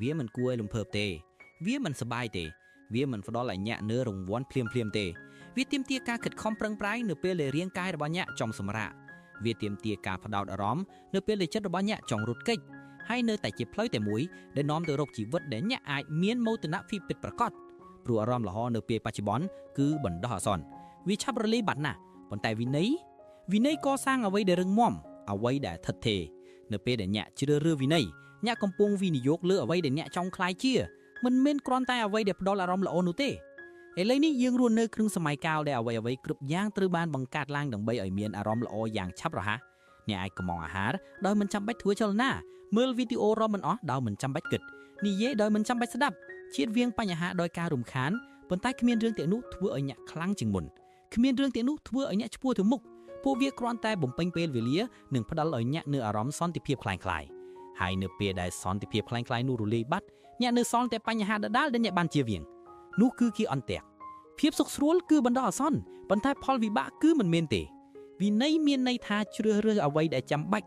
វាមិនគួរឲ្យលំភើបទេវាមិនសប្បាយទេវាមិនផ្ដល់ឲ្យញាក់នៅរង្វាន់ភ្លាមទេវាទាមទារការខិតខំប្រឹងប្រែងនៅពេលដែលរាងកាយរបស់ញាក់ចង់សម្រាកវាទាមទារការផ្ដោតអារម្មណ៍នៅពេលដែលចិត្តរបស់ញាក់ចង់រត់គេចហើយនៅតែជាផ្លូវតែមួយដែលនាំទៅរកជីវិតដែលញាក់អាចមានមោទនភាពពិតប្រាកដព្រោះអារម្មណ៍ល្អនៅពេលបច្ចុប្បន្នគឺបណ្ដោះអាសន្នវាឆាប់រលាយបាត់ណាស់ប៉ុន្តែវិន័យកសាងអ្វីដែលរឹងមាំអ្វីដែលថិតថេរនៅពេលដែលញាក់ជ្រើសរើសវិន័យញាក់កំពុងវិនិយោគលើអ្វីដែលញាក់ចង់ខ្លាយជាមិនមែនគ្រាន់តែអ្វីដែលផ្ដល់អារម្មណ៍ល្អនោះទេឥឡូវនេះយើងរស់នៅក្នុងសម័យកាលដែលអ្វីគ្រប់យ៉ាងត្រូវបានបង្កើតឡើងដើម្បីឲ្យមានអារម្មណ៍ល្អយ៉ាងឆាប់រហ័សអ្នកអាចកុម្ម៉ង់អាហារដោយមិនចាំបាច់ធ្វើចលនាមើលវីដេអូរ៉មិនអស់ដោយមិនចាំបាច់គិតនិយាយដោយមិនចាំបាច់ស្ដាប់ជៀសវាងបញ្ហាដោយការរំខានប៉ុន្តែគ្មានរឿងទាំងនោះធ្វើឲ្យញាក់ខ្លាំងជាងមុនគ្មានរឿងទាំងនោះធ្វើឲ្យញាក់ឆ្ពោះទៅមុខពួកវាគ្រាន់តែបំពេញពេលវេលានិងផ្ដល់ឲ្យញាក់នៅអារម្មណ៍សន្តិភាពคล้ายៗហើយនៅពេលដែលសន្តិភាពคล้ายៗនោះរលាយបាត់ញាក់នៅសល់តែបញ្ហាដដែលដែលញាក់បានជៀសវាងនោះគឺជាអន្ទាក់ភាពសុខស្រួលគឺបណ្ដោះអាសន្នប៉ុន្តែផលវិបាកគឺមិនមែនទេវិន័យមានន័យថាជ្រើសរើសអ្វីដែលចាំបាច់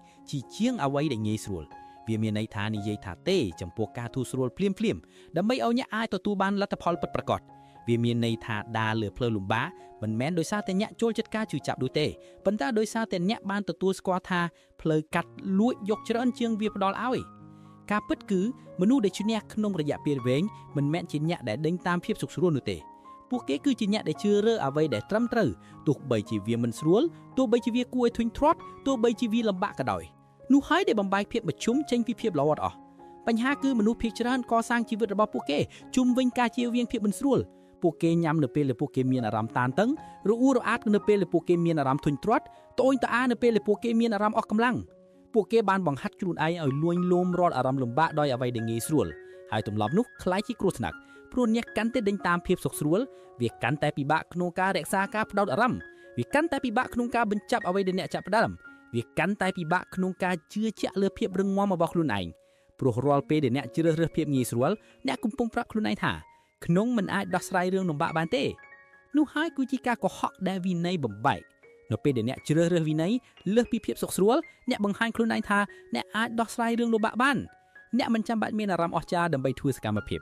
ជាងអ្វីដែលងាយស្រួលវាមានន័យថានិយាយថាទេចំពោះការធូរស្រួលភ្លាមដើម្បីឲ្យអ្នកអាចទទួលបានលទ្ធផលពិតប្រាកដវាមានន័យថាដើរលើផ្លូវលំបាកមិនមែនដោយសារតែអ្នកចូលចិត្តការជឿចាប់នោះទេប៉ុន្តែដោយសារតែអ្នកបានទទួលស្គាល់ថាផ្លូវកាត់លួចយកច្រើនជាងវាផ្ដល់ឲ្យ ការពិតគឺមនុស្សដែលឈ្នះក្នុងរយៈពេលវែងមិនមែនជាអ្នកដែលដេញតាមភាពសុខស្រួលនោះទេពួកគេគឺជាអ្នកដែលជឿរើសអ្វីដែលត្រឹមត្រូវទោះបីជាវាមិនស្រួលទោះបីជាវាគួរឲ្យធុញទ្រាន់ទោះបីជាវាលំបាកក៏ដោយនោះហើយដែលបំបែកភាពមជ្ឈុំចេញពីភាពល្អអស់បញ្ហាគឺមនុស្សភាគច្រើនកសាងជីវិតរបស់ពួកគេជុំវិញការជៀសវាងភាពមិនស្រួលពួកគេញ៉ាំនៅពេលដែលពួកគេមានអារម្មណ៍តានតឹងរអ៊ូរអាតនៅពេលដែលពួកគេមានអារម្មណ៍ធុញទ្រាន់ត្អូញត្អានៅពេលដែលពួកគេមានអារម្មណ៍អស់កម្លាំងពួកគេបានបង្ហាត់ខ្លួនឯងឲ្យលួញលោមរាល់អារម្មណ៍លំបាកដោយអ្វីដែលងាយស្រួលហើយទម្លាប់នោះคล้ายជាគ្រោះថ្នាក់ព្រោះអ្នកកាន់តែដេញតាមភាពសុខស្រួលវាកាន់តែពិបាកក្នុងការរក្សាការផ្ដោតអារម្មណ៍វាកាន់តែពិបាកក្នុងការបញ្ចប់អ្វីដែលអ្នកចាប់ផ្ដើមវាកាន់តែពិបាកក្នុងការជឿជាក់លើភាពរឹងមាំរបស់ខ្លួនឯងព្រោះរាល់ពេលដែលអ្នកជ្រើសរើសភាពងាយស្រួលអ្នកកំពុងប្រាប់ខ្លួនឯងថាក្នុងមិនអាចដោះស្រាយរឿងលំបាកបានទេនោះហើយគឺជាការកុហកដែលវិន័យបំបែកនៅពេលដែលអ្នកជ្រើសរើសវិន័យលើសពីភាពសុខស្រួលអ្នកបង្ហាញខ្លួនឯងថាអ្នកអាចដោះស្រាយរឿងលំបាកបានអ្នកមិនចាំបាច់មានអារម្មណ៍អស្ចារ្យដើម្បីធ្វើសកម្មភា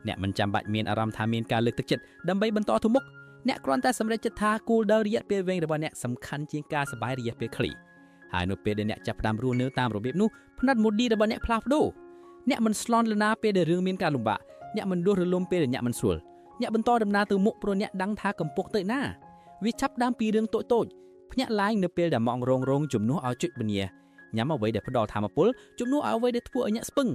ពអ្នកមិនចាំបាច់មានអារម្មណ៍ថាមានការលើកទឹកចិត្តដើម្បីបន្តទៅមុខអ្នកគ្រាន់តែសម្រេចចិត្តថាគោលដៅរយៈពេលវែងរបស់អ្នកសំខាន់ជាងការសប្បាយរយៈពេលខ្លីហើយនៅពេលដែលអ្នកចាប់ផ្ដើមរស់នៅតាមរបៀបនោះផ្នែក moody របស់អ្នកផ្លាស់ប្ដូរអ្នកមិនស្លន់លណាពេលដែលរឿងមានការលំបាកអ្នកមិនដួសរលំពេលដែលអ្នកមិនស្រួលអ្នកបន្តដំណើរទៅមុខព្រោះអ្នកដឹងថាកំពុងទៅណាវាចាប់ដើមពីរឿងតូចៗភ្ញាក់ឡើងនៅពេលដែលម៉ោងរងជំនួសឲ្យជិតវិញ្ញាញ៉ាំអ្វីដែលផ្ដល់ធម៌ពលជំនួសឲ្យអ្វីដែលធ្វើឲ្យអ្នកស្ពឹង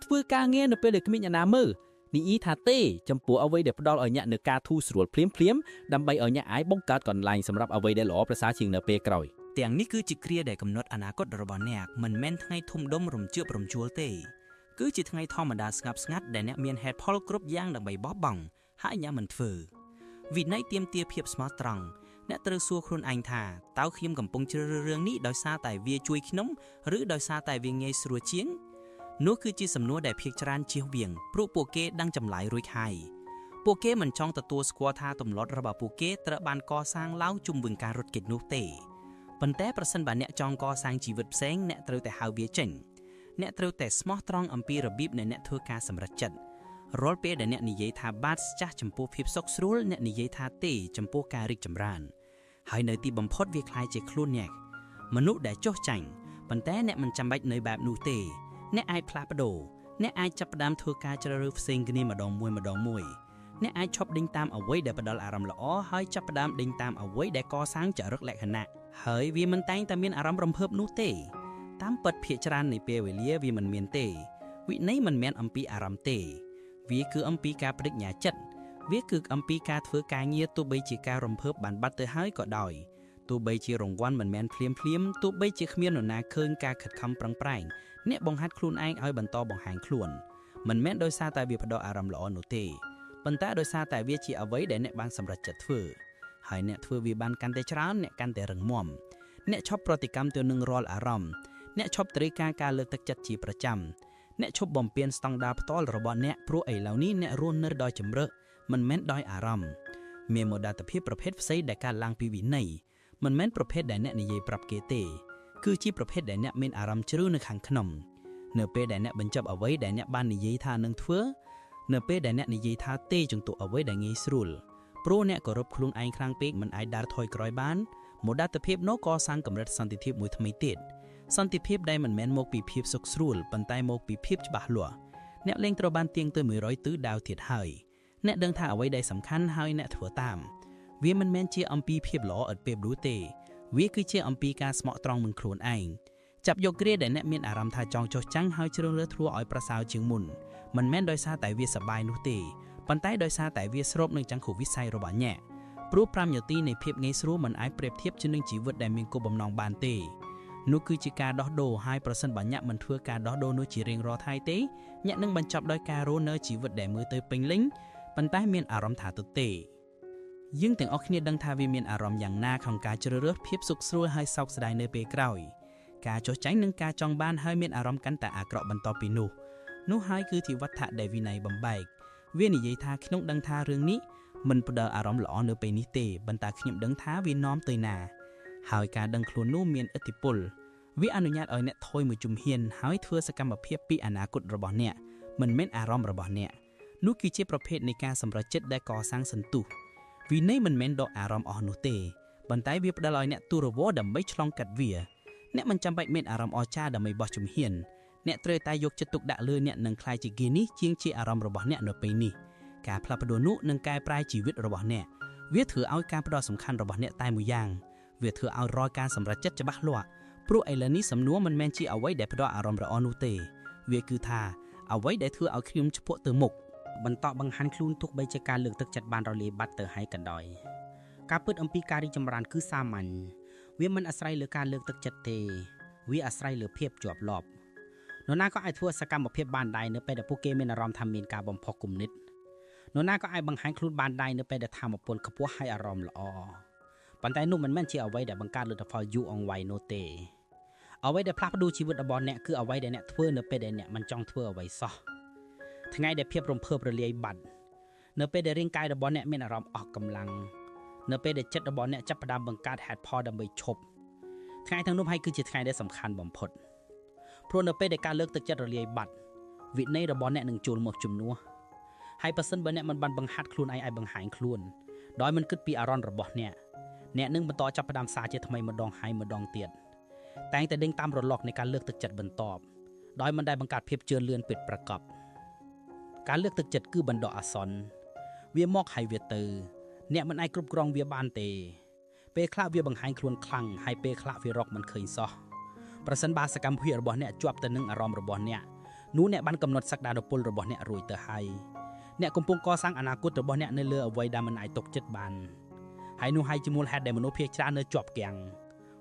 ធ្វើការងារនៅពេលដែលគ្មានអ្នកណាមើលនេះអ៊ីថាទេចំពោះអ្វីដែលផ្ដល់ឲ្យអ្នកនៅការធូរស្រួលភ្លាមដើម្បីឲ្យអ្នកអាចបង្កើតកន្លែងសម្រាប់អ្វីដែលល្អប្រសើរជាងនៅពេលក្រោយទាំងនេះគឺជាគ្រាដែលកំណត់អនាគតរបស់អ្នកមិនមែនថ្ងៃធំដុំរំជើបរំជួលទេគឺជាថ្ងៃធម្មតាស្ងប់ស្ងាត់ដែលអ្នកមានហេតុផលគ្រប់យ៉ាងដើម្បីបោះបង់ហើយអ្នកមិនធ្វើវិន័យទាមទារភាពស្មោះត្រង់អ្នកត្រូវសួរខ្លួនឯងថាតើខ្ញុំកំពុងជ្រើសរើសរឿងនេះដោយសារតែវាជួយខ្ញុំឬដោយសារតែវាងាយស្រួលជាងនោះគឺជាសំណួរដែលភាគច្រើនជៀសវាងព្រោះពួកគេដឹងចម្លើយរួចហើយពួកគេមិនចង់ទទួលស្គាល់ថាទម្លាប់របស់ពួកគេត្រូវបានកសាងឡើងជុំវិញការរត់គេចនោះទេប៉ុន្តែប្រសិនបើអ្នកចង់កសាងជីវិតផ្សេងអ្នកត្រូវតែហៅវាចេញអ្នកត្រូវតែស្មោះត្រង់អំពីរបៀបនៃអ្នកធ្វើការសម្រេចចិត្តរាល់ពេលដែលអ្នកនិយាយថាបាទចាស់ចំពោះភាពសុខស្រួលអ្នកនិយាយថាទេចំពោះការរីកចម្រើនហើយនៅទីបំផុតវាคล้ายជាខ្លួនអ្នកមនុស្សដែលចុះចាញ់ប៉ុន្តែអ្នកមិនចាំបាច់នៅបែបនោះទេអ្នកអាចផ្លាស់ប្ដូរអ្នកអាចចាប់ផ្ដើមធ្វើការជ្រើសរើសផ្សេងគ្នាម្ដងមួយអ្នកអាចឈប់ដេញតាមអ្វីដែលផ្ដល់អារម្មណ៍ល្អហើយចាប់ផ្ដើមដេញតាមអ្វីដែលកសាងចរិតលក្ខណៈហើយវាមិនតែងតែមានអារម្មណ៍រំភើបនោះទេតាមពិតភាគច្រើននៃពេលវេលាវាមិនមានទេវិន័យមិនមែនអំពីអារម្មណ៍ទេវាគឺអំពីការបដិញ្ញាចិត្តវាគឺអំពីការធ្វើការងារទោះបីជាការរំភើបបានបាត់ទៅហើយក៏ដោយទោះបីជារង្វាន់មិនមែនភ្លាមទោះបីជាគ្មាននរណាឃើញការខិតខំប្រឹងប្រែងអ្នកបង្ហាត់ខ្លួនឯងឲ្យបន្តបង្ហាញខ្លួនមិនមែនដោយសារតែវាផ្ដល់អារម្មណ៍ល្អនោះទេប៉ុន្តែដោយសារតែវាជាអ្វីដែលអ្នកបានសម្រេចចិត្តធ្វើហើយអ្នកធ្វើវាបានកាន់តែច្រើនអ្នកកាន់តែរឹងមាំអ្នកឈប់ប្រតិកម្មទៅនឹងរាល់អារម្មណ៍អ្នកឈប់ត្រូវការលើកទឹកចិត្តជាប្រចាំអ្នកឈប់បំពេញស្តង់ដារផ្ទាល់របស់អ្នកព្រោះឥឡូវនេះអ្នករស់នៅដោយជំរឹកមិនមែនដោយអារម្មណ៍មានមោទនភាពប្រភេទផ្សេងដែលកើតឡើងពីវិន័យមិនមែនប្រភេទដែលអ្នកនិយាយប្រាប់គេទេគឺជាប្រភេទដែលអ្នកមានអារម្មណ៍ជ្រៅនៅខាងក្នុងនៅពេលដែលអ្នកបញ្ចប់អ្វីដែលអ្នកបាននិយាយថានឹងធ្វើនៅពេលដែលអ្នកនិយាយថាទេចំពោះអ្វីដែលងាយស្រួលព្រោះអ្នកគោរពខ្លួនឯងខ្លាំងពេកមិនអាចដើរថយក្រោយបានមោទនភាពនោះក៏សាងកម្រិតសន្តិភាពមួយថ្មីទៀតសន្តិភាពដែលមិនមែនមកពីភាពសុខស្រួលប៉ុន្តែមកពីភាពច្បាស់លាស់អ្នកលែងត្រូវបានទៀងទៅ100ទិសដៅទៀតហើយអ្នកដឹងថាអ្វីដែលសំខាន់ហើយអ្នកធ្វើតាមវាមិនមែនជាអំពីភាពល្អឥតពេលនោះទេវាគឺជាអំពីការស្មោះត្រង់នឹងខ្លួនឯងចាប់យកគ្រាដែលអ្នកមានអារម្មណ៍ថាចង់ចុះចាំងហើយជ្រើសរើសធ្វើឲ្យប្រសើរជាងមុនមិនមែនដោយសារតែវាសប្បាយនោះទេប៉ុន្តែដោយសារតែវាស្របនឹងចង្ឃុវិស័យរបស់អ្នកព្រោះ5នាទីនៃភាពងាយស្រួលមិនអាចប្រៀបធៀបជាមួយជីវិតដែលមានគោលបំណងបានទេនោះគឺជាការដោះដូរហើយប្រសិនបើអ្នកមិនធ្វើការដោះដូរនោះជារៀងរាល់ថ្ងៃទេអ្នកនឹងបញ្ចប់ដោយការរស់នៅជីវិតដែលមើលទៅពេញលេញប៉ុន្តែមានអារម្មណ៍ថាទៅទេយើងទាំងអស់គ្នាដឹងថាវាមានអារម្មណ៍យ៉ាងណាក្នុងការជ្រើសរើសភាពសុខស្រួលហើយសោកស្ដាយនៅពេលក្រោយការចុះចាញ់និងការចង់បានហើយមានអារម្មណ៍កាន់តែអាក្រក់បន្តពីនោះហើយគឺជាវត្ថុដែលវិន័យបំបែកវានិយាយថាខ្ញុំដឹងថារឿងនេះមិនផ្ដល់អារម្មណ៍ល្អនៅពេលនេះទេប៉ុន្តែខ្ញុំដឹងថាវានាំទៅណាហើយការដឹងខ្លួននោះមានឥទ្ធិពលវាអនុញ្ញាតឲ្យអ្នកថយមួយជំហានហើយធ្វើសកម្មភាពពីអនាគតរបស់អ្នកមិនមែនអារម្មណ៍របស់អ្នកនោះគឺជាប្រភេទនៃការសម្រេចចិត្តដែលកសាងសន្ទុះវិន័យមិនមែនដកអារម្មណ៍អស់នោះទេប៉ុន្តែវាផ្ដល់ឲ្យអ្នកទូរវល់ដើម្បីឆ្លងកាត់វាអ្នកមិនចាំបាច់មានអារម្មណ៍អស្ចារ្យដើម្បីបោះជំហាន អ្នកត្រូវតែយកចិត្តទុកដាក់លើអ្នកនឹងខ្លាយជាគេនេះជាងជាអារម្មណ៍របស់អ្នកនៅពេលនេះការផ្លាស់ប្ដូរនោះនឹងកែប្រែជីវិតរបស់អ្នកវាធ្វើឲ្យការផ្ដោតសំខាន់របស់អ្នកតែមួយយ៉ាងវាធ្វើឲ្យរាល់ការសម្រេចចិត្តច្បាស់លាស់ព្រោះឥឡូវនេះសំណួរមិនមែនជាអ្វីដែលផ្ដោតអារម្មណ៍ល្អនោះទេវាគឺថាអ្វីដែលធ្វើឲ្យខ្ញុំឆ្ពោះទៅមុខបន្តបង្ហាញខ្លួនទុកបីជាការលើកទឹកចិត្តបានរលាយបាត់ទៅហើយក៏ដោយការពិតអំពីការរីកចម្រើនគឺសាមញ្ញវាមិនអាស្រ័យលើការលើកទឹកចិត្តទេវាអាស្រ័យលើភាពជាប់លាប់នរណាក៏អាចធ្វើសកម្មភាពបានដែរនៅពេលដែលពួកគេមានអារម្មណ៍ថាមានការបំផុសគំនិតនរណាក៏អាចបង្ហាញខ្លួនបានដែរនៅពេលដែលធម៌ពលខ្ពស់ហើយអារម្មណ៍ល្អប៉ុន្តែនោះមិនមែនជាអ្វីដែលបង្កើតលទ្ធផលយូរអង្វែងនោះទេអ្វីដែលផ្លាស់ប្ដូរជីវិតរបស់អ្នកគឺអ្វីដែលអ្នកធ្វើនៅពេលដែលអ្នកមិនចង់ធ្វើអ្វីសោះថ្ងៃដែលភាពរំភើបរលាយបាត់នៅពេលដែលរាងកាយរបស់អ្នកមានអារម្មណ៍អស់កម្លាំងនៅពេលដែលចិត្តរបស់អ្នកចាប់ផ្ដើមបង្កើតហេតុផលដើម្បីឈប់ថ្ងៃទាំងនោះហើយគឺជាថ្ងៃដែលសំខាន់បំផុតព្រោះនៅពេលដែលការលើកទឹកចិត្តរលាយបាត់វិន័យរបស់អ្នកនឹងជួលមកជំនួសហើយបើសិនបើអ្នកមិនបានបង្ហាត់ខ្លួនឯងឲ្យបង្ហាញខ្លួនដោយមិនគិតពីអារម្មណ៍របស់អ្នកនឹងបន្តចាប់ផ្ដើមសារជាថ្មីម្ដងហើយម្ដងទៀតតែងតែដេញតាមរលកនៃការលើកទឹកចិត្តបន្តដោយមិនដែលបង្កើតភាពជឿនលឿនពិតប្រាកដការលើកទឹកចិត្តគឺបណ្ដោះអាសន្នវាមកហើយវាទៅអ្នកមិនអាចគ្រប់គ្រងវាបានទេពេលខ្លះវាបង្ហាញខ្លួនខ្លាំងហើយពេលខ្លះវារកមិនឃើញសោះប្រសិនបើសកម្មភាពរបស់អ្នកជាប់ទៅនឹងអារម្មណ៍របស់អ្នកនោះអ្នកបានកំណត់សក្តានុពលរបស់អ្នករួចទៅហើយអ្នកកំពុងកសាងអនាគតរបស់អ្នកនៅលើអ្វីដែលមិនអាចទុកចិត្តបានហើយនោះហើយជាមូលហេតុដែលមនុស្សភាគច្រើននៅជាប់គាំង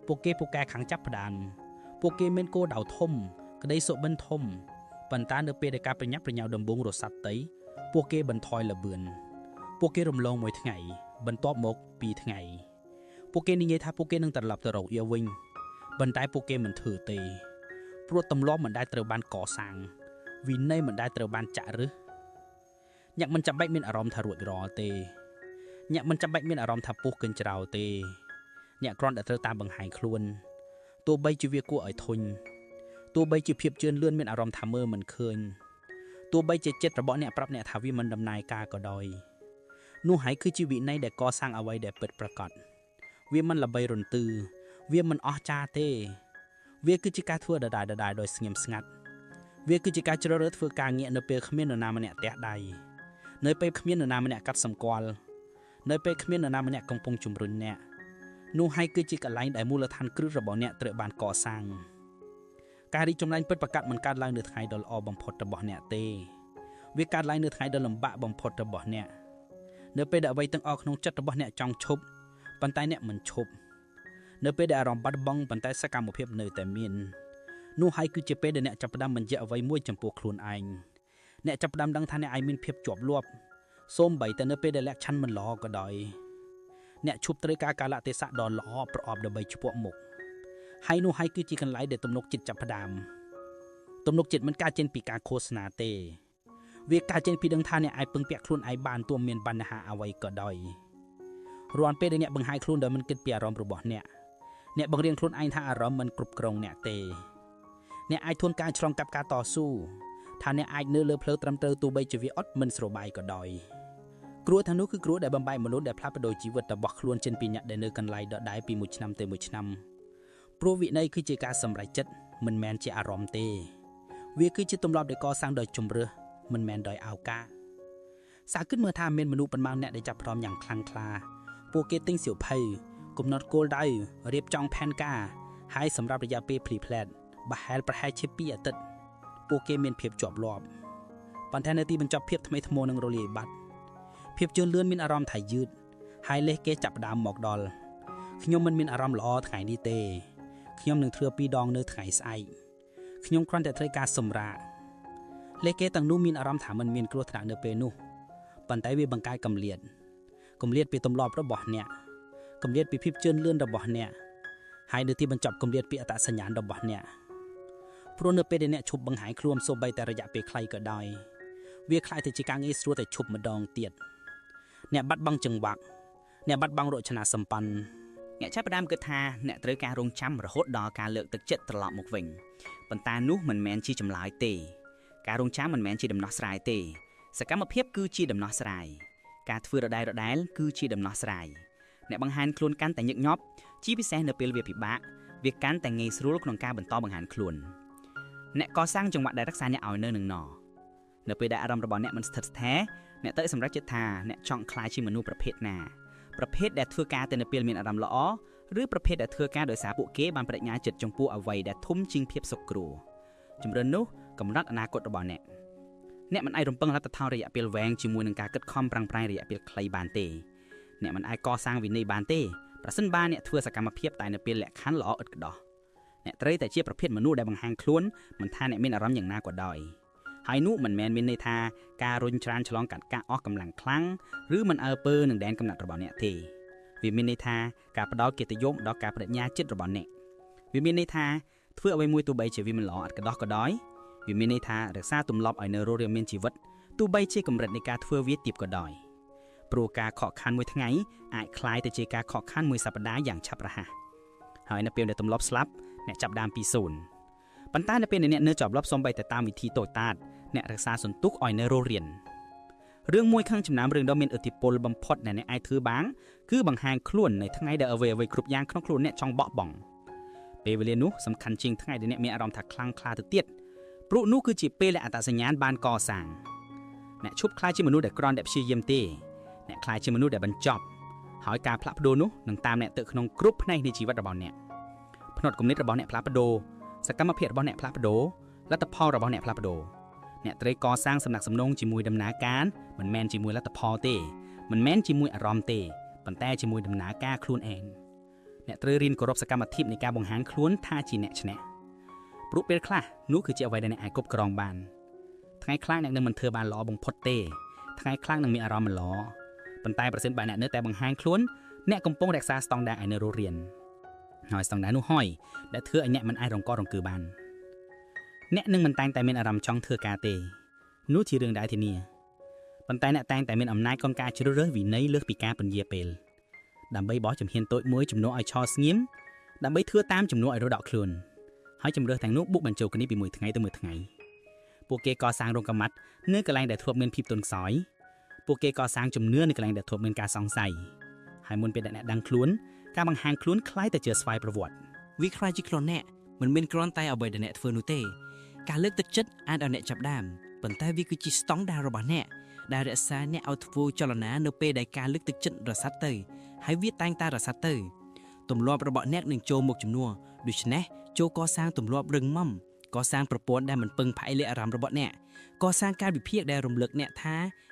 ពួកគេពូកែខាងចាប់ផ្ដើមពួកគេមានគោលដៅធំក្តីសុបិនធំប៉ុន្តែនៅពេលដែលការប្រញាប់ប្រញាល់ដំបូងរសាត់ទៅពួកគេបន្ថយល្បឿនពួកគេរំលងមួយថ្ងៃបន្ទាប់មក2ថ្ងៃពួកគេនិយាយថាពួកគេនឹងត្រឡប់ទៅរកវាវិញប៉ុន្តែពួកគេមិនធ្វើទេព្រោះទម្លាប់មិនដែលត្រូវបានកសាងវិន័យមិនដែលត្រូវបានចាក់ឫសអ្នកមិនចាំបាច់មានអារម្មណ៍ថារួចរាល់ទេអ្នកមិនចាំបាច់មានអារម្មណ៍ថាពុះកញ្ច្រោទេអ្នកគ្រាន់តែត្រូវតាមបង្ហាញខ្លួនទោះបីជាវាគួរឲ្យធុញទោះបីជាភាពជឿនលឿនមានអារម្មណ៍ថាមើលមិនឃើញទោះបីជាចិត្តរបស់អ្នកប្រាប់អ្នកថាវាមិនដំណើរការក៏ដោយនោះហើយគឺជាវិន័យដែលកសាងអ្វីដែលពិតប្រាកដវាមិនល្បីរន្ទឺវាមិនអស្ចារ្យទេវាគឺជាការធ្វើដដែលដោយស្ងៀមស្ងាត់វាគឺជាការជ្រើសរើសធ្វើការងារនៅពេលគ្មាននរណាម្នាក់ទះដៃនៅពេលគ្មាននរណាម្នាក់កាត់សម្គាល់នៅពេលគ្មាននរណាម្នាក់កំពុងជំរុញអ្នកនោះហើយគឺជាកន្លែងដែលមូលដ្ឋានគ្រឹះរបស់អ្នកត្រូវបានកសាងការរីកចម្រើនពិតប្រាកដមិនកើតឡើងនៅថ្ងៃដ៏ល្អបំផុតរបស់អ្នកទេវាកើតឡើងនៅថ្ងៃដ៏លំបាកបំផុតរបស់អ្នកនៅពេលដែលអ្វីទាំងអស់ក្នុងចិត្តរបស់អ្នកចង់ឈប់ប៉ុន្តែអ្នកមិនឈប់នៅពេលដែលអារម្មណ៍បាត់បង់ប៉ុន្តែសកម្មភាពនៅតែមាននោះហើយគឺជាពេលដែលអ្នកចាប់ផ្ដើមបញ្ជាក់អ្វីមួយចំពោះខ្លួនឯងអ្នកចាប់ផ្ដើមដឹងថាអ្នកឯងមានភាពជាប់លាប់សូម្បីតែនៅពេលដែលលក្ខខណ្ឌមិនល្អក៏ដោយអ្នកឈប់ត្រូវការកាលៈទេសៈដ៏ល្អប្រអប់ដើម្បីឆ្ពោះមុខហើយនោះហើយគឺជាកន្លែងដែលទំនុកចិត្តចាប់ផ្ដើមទំនុកចិត្តមិនកើតចេញពីការឃោសនាទេវាកើតចេញពីដឹងថាអ្នកអាចពឹងពាក់ខ្លួនឯងបានទោះមានបញ្ហាអ្វីក៏ដោយរាល់ពេលដែលអ្នកបង្ហាញខ្លួនដោយមិនគិតពីអារម្មណ៍របស់អ្នកបង្រៀនខ្លួនឯងថាអារម្មណ៍មិនគ្រប់គ្រងអ្នកទេអ្នកអាចធន់ការឆ្លងកាត់ការតស៊ូថាអ្នកអាចនៅលើផ្លូវត្រឹមត្រូវទោះបីជាវាអត់មិនស្របាយក៏ដោយគ្រោះទាំងនោះគឺគ្រោះដែលបំបែកមនុស្សដែលផ្លាស់ប្ដូរជីវិតរបស់ខ្លួនចេញពីអ្នកដែលនៅកន្លែងដដែលពីមួយឆ្នាំទៅមួយឆ្នាំព្រោះវិន័យគឺជាការសម្រេចចិត្តមិនមែនជាអារម្មណ៍ទេវាគឺជាទម្លាប់ដែលកសាងដោយជំរឿសមិនមែនដោយឱកាសសាគិតមើលថាមានមនុស្សប៉ុន្មានអ្នកដែលចាប់ផ្ដើមយ៉ាងខ្លាំងក្លាពួកគេទិញសៀវភៅកំណត់គោលដៅរៀបចំផែនការហើយសម្រាប់រយៈពេលភ្លីផ្លែតប្រហែលជា2អាទិត្យពួកគេមានភាពជាប់លាប់ប៉ុន្តែនៅទីបញ្ចប់ភាពថ្មីថ្មោងនឹងរលាយបាត់ភាពជឿនលឿនមានអារម្មណ៍ថាយឺតហើយលេសគេចាប់ផ្ដើមមកដល់ខ្ញុំមិនមានអារម្មណ៍ល្អថ្ងៃនេះទេខ្ញុំនឹងធ្វើ2ដងនៅថ្ងៃស្អែកខ្ញុំគ្រាន់តែត្រូវការសម្រាកលេសគេទាំងនោះមានអារម្មណ៍ថាមិនមានគ្រោះថ្នាក់នៅពេលនោះប៉ុន្តែវាបង្កើតគម្លាតពីទម្លាប់របស់អ្នកគម្លាតពីភាពជឿនលឿនរបស់អ្នកហើយនៅទីបញ្ចប់គម្លាតពីអត្តសញ្ញាណរបស់អ្នកព្រោះនៅពេលដែលអ្នកឈប់បង្ហាញខ្លួនសូម្បីតែរយៈពេលខ្លីក៏ដោយវាខ្លាយទៅជាការងាយស្រួលតែឈប់ម្ដងទៀតអ្នកបាត់បង់ចង្វាក់អ្នកបាត់បង់រចនាសម្ព័ន្ធអ្នកចាប់ផ្ដើមគិតថាអ្នកត្រូវការរងចាំរហូតដល់ការលើកទឹកចិត្តត្រឡប់មកវិញប៉ុន្តែនោះមិនមែនជាចម្លើយទេការរងចាំមិនមែនជាដំណោះស្រាយទេសកម្មភាពគឺជាដំណោះស្រាយការធ្វើរដែលគឺជាដំណោះស្រាយអ្នកបង្ហាញខ្លួនកាន់តែញឹកញាប់ជាពិសេសនៅពេលវាពិបាកវាកាន់តែងាយស្រួលក្នុងការបន្តបង្ហាញខ្លួន អ្នកកសាងចង្វាក់ដែលរក្សាអ្នកឲ្យនៅនឹងណនៅពេលដែលអារម្មណ៍របស់អ្នកមិនស្ថិតស្ថេរអ្នកទៅសម្រេចចិត្តថាអ្នកចង់ក្លាយជាមនុស្សប្រភេទណាប្រភេទដែលធ្វើការទៅនៅពេលមានអារម្មណ៍ល្អឬប្រភេទដែលធ្វើការដោយសារពួកគេបានបដិញ្ញាចិត្តចំពោះអ្វីដែលធំជាងភាពសុខគ្រោះជំរឿននោះកំណត់អនាគតរបស់អ្នកមិនអាចរំពឹងលទ្ធផលរយៈពេលវែងជាមួយនឹងការខិតខំប្រឹងប្រែងរយៈពេលខ្លីបានទេអ្នកមិនអាចកសាងវិន័យបានទេប្រសិនបើអ្នកធ្វើសកម្មភាពតែនៅពេលលក្ខខណ្ឌល្អឥតខ្ចោះអ្នកត្រូវតែជាប្រភេទមនុស្សដែលបង្ហាញខ្លួនមិនថាអ្នកមានអារម្មណ៍យ៉ាងណាក៏ដោយហើយនោះមិនមែនមានន័យថាការរុញច្រានឆ្លងកាត់ការអស់កម្លាំងខ្លាំងឬមិនអើពើនឹងដែនកំណត់របស់អ្នកទេវាមានន័យថាការផ្ដល់កិត្តិយសដល់ការបដិញ្ញាចិត្តរបស់អ្នកវាមានន័យថាធ្វើអ្វីមួយទោះបីជាវាមិនល្អឥតខ្ចោះក៏ដោយវាមានន័យថារក្សាទម្លាប់ឲ្យនៅរស់រានមានជីវិតទោះបីជាកម្រិតនៃការធ្វើវាទាបក៏ដោយព្រោះការខកខានមួយថ្ងៃអាចคล้ายទៅជាការខកខានមួយសប្តាហ៍យ៉ាងឆាប់រហ័សហើយនៅពេលដែលទម្លាប់ស្លាប់អ្នកចាប់ដើមពី0ប៉ុន្តែនៅពេលអ្នកនៅជាប់លាប់សំបីតែតាមវិធីតូចតាចអ្នករក្សាសន្ទុះឲ្យនៅរស់រានរឿងមួយខាងចំណាំរឿងដ៏មានឥទ្ធិពលបំផុតដែលអ្នកអាចធ្វើបានគឺបង្ហាញខ្លួននៅថ្ងៃដែលអ្វីៗគ្រប់យ៉ាងក្នុងខ្លួនអ្នកចង់បោះបង់ពេលវេលានោះសំខាន់ជាងថ្ងៃដែលអ្នកមានអារម្មណ៍ថាខ្លាំងក្លាទៅទៀតព្រោះនោះគឺជាពេលដែលអត្តសញ្ញាណបានកសាងអ្នកឈប់ខ្លាចជាមនុស្សដែលគ្រាន់តែព្យាយាមទេអ្នកខ្លាចជាមនុស្សដែលបញ្ចប់ហើយការផ្លាស់ប្ដូរនោះនឹងតាមអ្នកទៅក្នុងគ្រប់ផ្នែកនៃជីវិតរបស់អ្នកផ្នត់គំនិតរបស់អ្នកផ្លាស់ប្ដូរសកម្មភាពរបស់អ្នកផ្លាស់ប្ដូរលទ្ធផលរបស់អ្នកផ្លាស់ប្ដូរអ្នកត្រូវកសាងសំណាក់សំណងជាមួយដំណើរការមិនមែនជាមួយលទ្ធផលទេមិនមែនជាមួយអារម្មណ៍ទេប៉ុន្តែជាមួយដំណើរការខ្លួនឯងអ្នកត្រូវរៀនគោរពសកម្មភាពនៃការបង្ហាញខ្លួនថាជាអ្នកឈ្នះព្រោះពេលខ្លះនោះគឺជាអ្វីដែលអ្នកអាចគ្រប់គ្រងបានថ្ងៃខ្លះអ្នកនឹងមិនធ្វើបានល្អបំផុតទេថ្ងៃខ្លះនឹងមានអារម្មណ៍មិនល្អប៉ុន្តែប្រសិនបើអ្នកនៅតែបង្ហាញខ្លួនអ្នកកំពុងរក្សាស្តង់ដារឲ្យនៅរស់រានហើយស្តង់ដារនោះហើយដែលធ្វើឲ្យអ្នកមិនអាចរង្គោះរង្គើបានអ្នកនឹងមិនតែងតែមានអារម្មណ៍ចង់ធ្វើការទេនោះជារឿងដែលធានាប៉ុន្តែអ្នកតែងតែមានអំណាចក្នុងការជ្រើសរើសវិន័យលើសពីការពន្យាពេលដើម្បីបោះជំហានតូចមួយជំនួសឲ្យឈរស្ងៀមដើម្បីធ្វើតាមជំនួសឲ្យរដកខ្លួនហើយជំរឿសទាំងនោះបុកបញ្ចូលគ្នាពីមួយថ្ងៃទៅមួយថ្ងៃពួកគេកសាងរោងកម៉ាត់នៅកន្លែងដែលធ្លាប់មានភាពទន់ខ្សោយពួកគេកសាងជំនឿនៅកន្លែងដែលធ្លាប់មានការសង្ស័យហើយមុនពេលអ្នកដឹងខ្លួនការបង្ហាញខ្លួនคล้ายតែជាស្វ័យប្រវត្តិវាคล้ายជាខ្លួនអ្នកមិនមែនគ្រាន់តែអ្វីដែលអ្នកធ្វើនោះទេការលើកទឹកចិត្តអាចឲ្យអ្នកចាប់ដើមប៉ុន្តែវាគឺជាស្តង់ដាររបស់អ្នកដែលរក្សាអ្នកឲ្យធ្វើចលនានៅពេលដែលការលើកទឹកចិត្តរសាត់ទៅហើយវាតែងតែរសាត់ទៅទម្លាប់របស់អ្នកនឹងចូលមកជំនួសដូច្នេះចូលកសាងទម្លាប់រឹងមាំកសាងប្រព័ន្ធដែលមិនពឹងផ្អែកលើអារម្មណ៍របស់អ្នកកសាងការវិភាគដែលរំលឹកអ្នកថា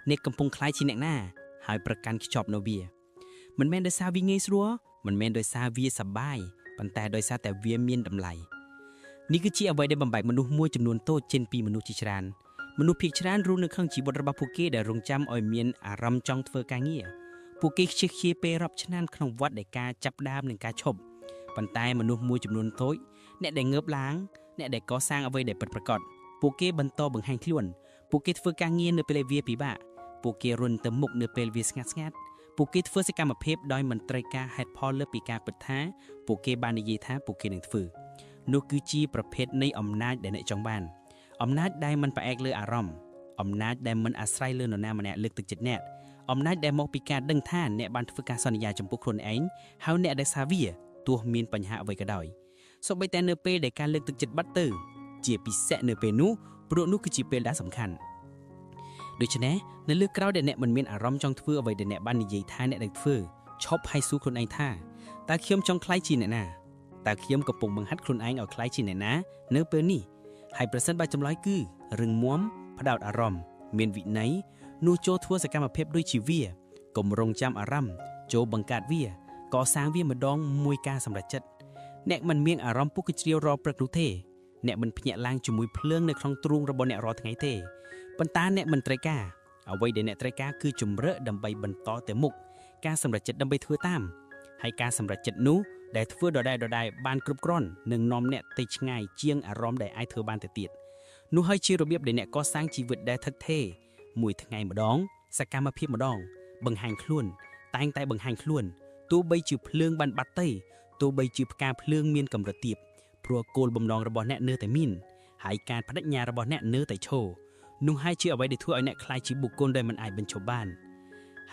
អ្នកកំពុងខ្លាចជាអ្នកណាហើយប្រកាន់ខ្ជាប់នៅវាមិនមែនដោយសារវាងាយស្រួលមិនមែនដោយសារវាសប្បាយប៉ុន្តែដោយសារតែវាមានតម្លៃនេះគឺជាអ្វីដែលបំបែកមនុស្សមួយចំនួនតូចចេញពីមនុស្សជាច្រើនមនុស្សភាគច្រើនរស់នៅក្នុងជីវិតរបស់ពួកគេដែលរងចាំឲ្យមានអារម្មណ៍ចង់ធ្វើការងារពួកគេខ្ជិះខ្ជាយពេលរាប់ឆ្នាំក្នុងវដ្តនៃការចាប់ដើមនិងការឈប់ប៉ុន្តែមនុស្សមួយចំនួនតូចអ្នកដែលងើបឡើងអ្នកដែលកសាងអ្វីដែលពិតប្រាកដពួកគេបន្តបង្ហាញខ្លួនពួកគេធ្វើការងារនៅពេលវាពិបាកពួកគេរុនទៅមុខនៅពេលវាស្ងាត់ស្ងាត់ពួកគេធ្វើសកម្មភាពដោយមិនត្រូវការហេតុផលលើពីការពិតថាពួកគេបាននិយាយថាពួកគេនឹងធ្វើនោះគឺជាប្រភេទនៃអំណាចដែលអ្នកចង់បានអំណាចដែលមិនផ្អែកលើអារម្មណ៍អំណាចដែលមិនអាស្រ័យលើនរណាម្នាក់លើកទឹកចិត្តអ្នកអំណាចដែលមកពីការដឹងថាអ្នកបានធ្វើការសន្យាចំពោះខ្លួនឯងហើយអ្នកដែលសាវាទោះមានបញ្ហាអ្វីក៏ដោយសូម្បីតែនៅពេលដែលការលើកទឹកចិត្តបាត់ទៅជាពិសេសនៅពេលនោះព្រោះនោះគឺជាពេលដែលសំខាន់ដូច្នេះនៅលើក្រោយដែលអ្នកមិនមានអារម្មណ៍ចង់ធ្វើអ្វីដែលអ្នកបាននិយាយថាអ្នកនឹងធ្វើឈប់ហើយសួរខ្លួនឯងថាតើខ្ញុំចង់ក្លាយជាអ្នកណាតើខ្ញុំកំពុងបង្ហាត់ខ្លួនឯងឲ្យក្លាយជាអ្នកណានៅពេលនេះហើយប្រសិនបើចម្លើយគឺរឹងមាំផ្ដោតអារម្មណ៍មានវិន័យនោះចូលធ្វើសកម្មភាពដូចជាវាកុំរងចាំអារម្មណ៍ចូលបង្កើតវាកសាងវាម្ដងមួយការសម្រេចចិត្តអ្នកមិនមានអារម្មណ៍ពុកជ្រាវរាល់ព្រឹកនោះទេអ្នកមិនភ្ញាក់ឡើងជាមួយភ្លើងនៅក្នុងទ្រូងរបស់អ្នករាល់ថ្ងៃទេប៉ុន្តែអ្នកមិនត្រូវការអ្វីដែលអ្នកត្រូវការគឺជំរឿដើម្បីបន្តទៅមុខការសម្រេចចិត្តដើម្បីធ្វើតាមហើយការសម្រេចចិត្តនោះដែលធ្វើដដែលបានគ្រប់គ្រាន់នឹងនាំអ្នកទៅឆ្ងាយជាងអារម្មណ៍ដែលអាចធ្វើបានទៅទៀតនោះហើយជារបៀបដែលអ្នកកសាងជីវិតដែលថិតថេរមួយថ្ងៃម្ដងសកម្មភាពម្ដងបង្ហាញខ្លួនតែងតែបង្ហាញខ្លួនទោះបីជាភ្លើងបានបាត់ទៅទោះបីជាផ្កាភ្លើងមានកម្រិតទាបព្រោះគោលបំណងរបស់អ្នកនៅតែមានហើយការបដិញ្ញារបស់អ្នកនៅតែឈរនោះហើយជាអ្វីដែលធ្វើឲ្យអ្នកខ្លាចជាបុគ្គលដែលមិនអាចបញ្ឈប់បា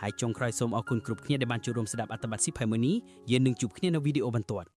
នហើយចុងក្រោយសូមអរគុណគ្រប់គ្នាដែលបានចូលរួមស្ដាប់អត្ថបទសិភៅមួយនេះយើងនឹងជួបគ្នានៅវីដេអូបន្ទាប់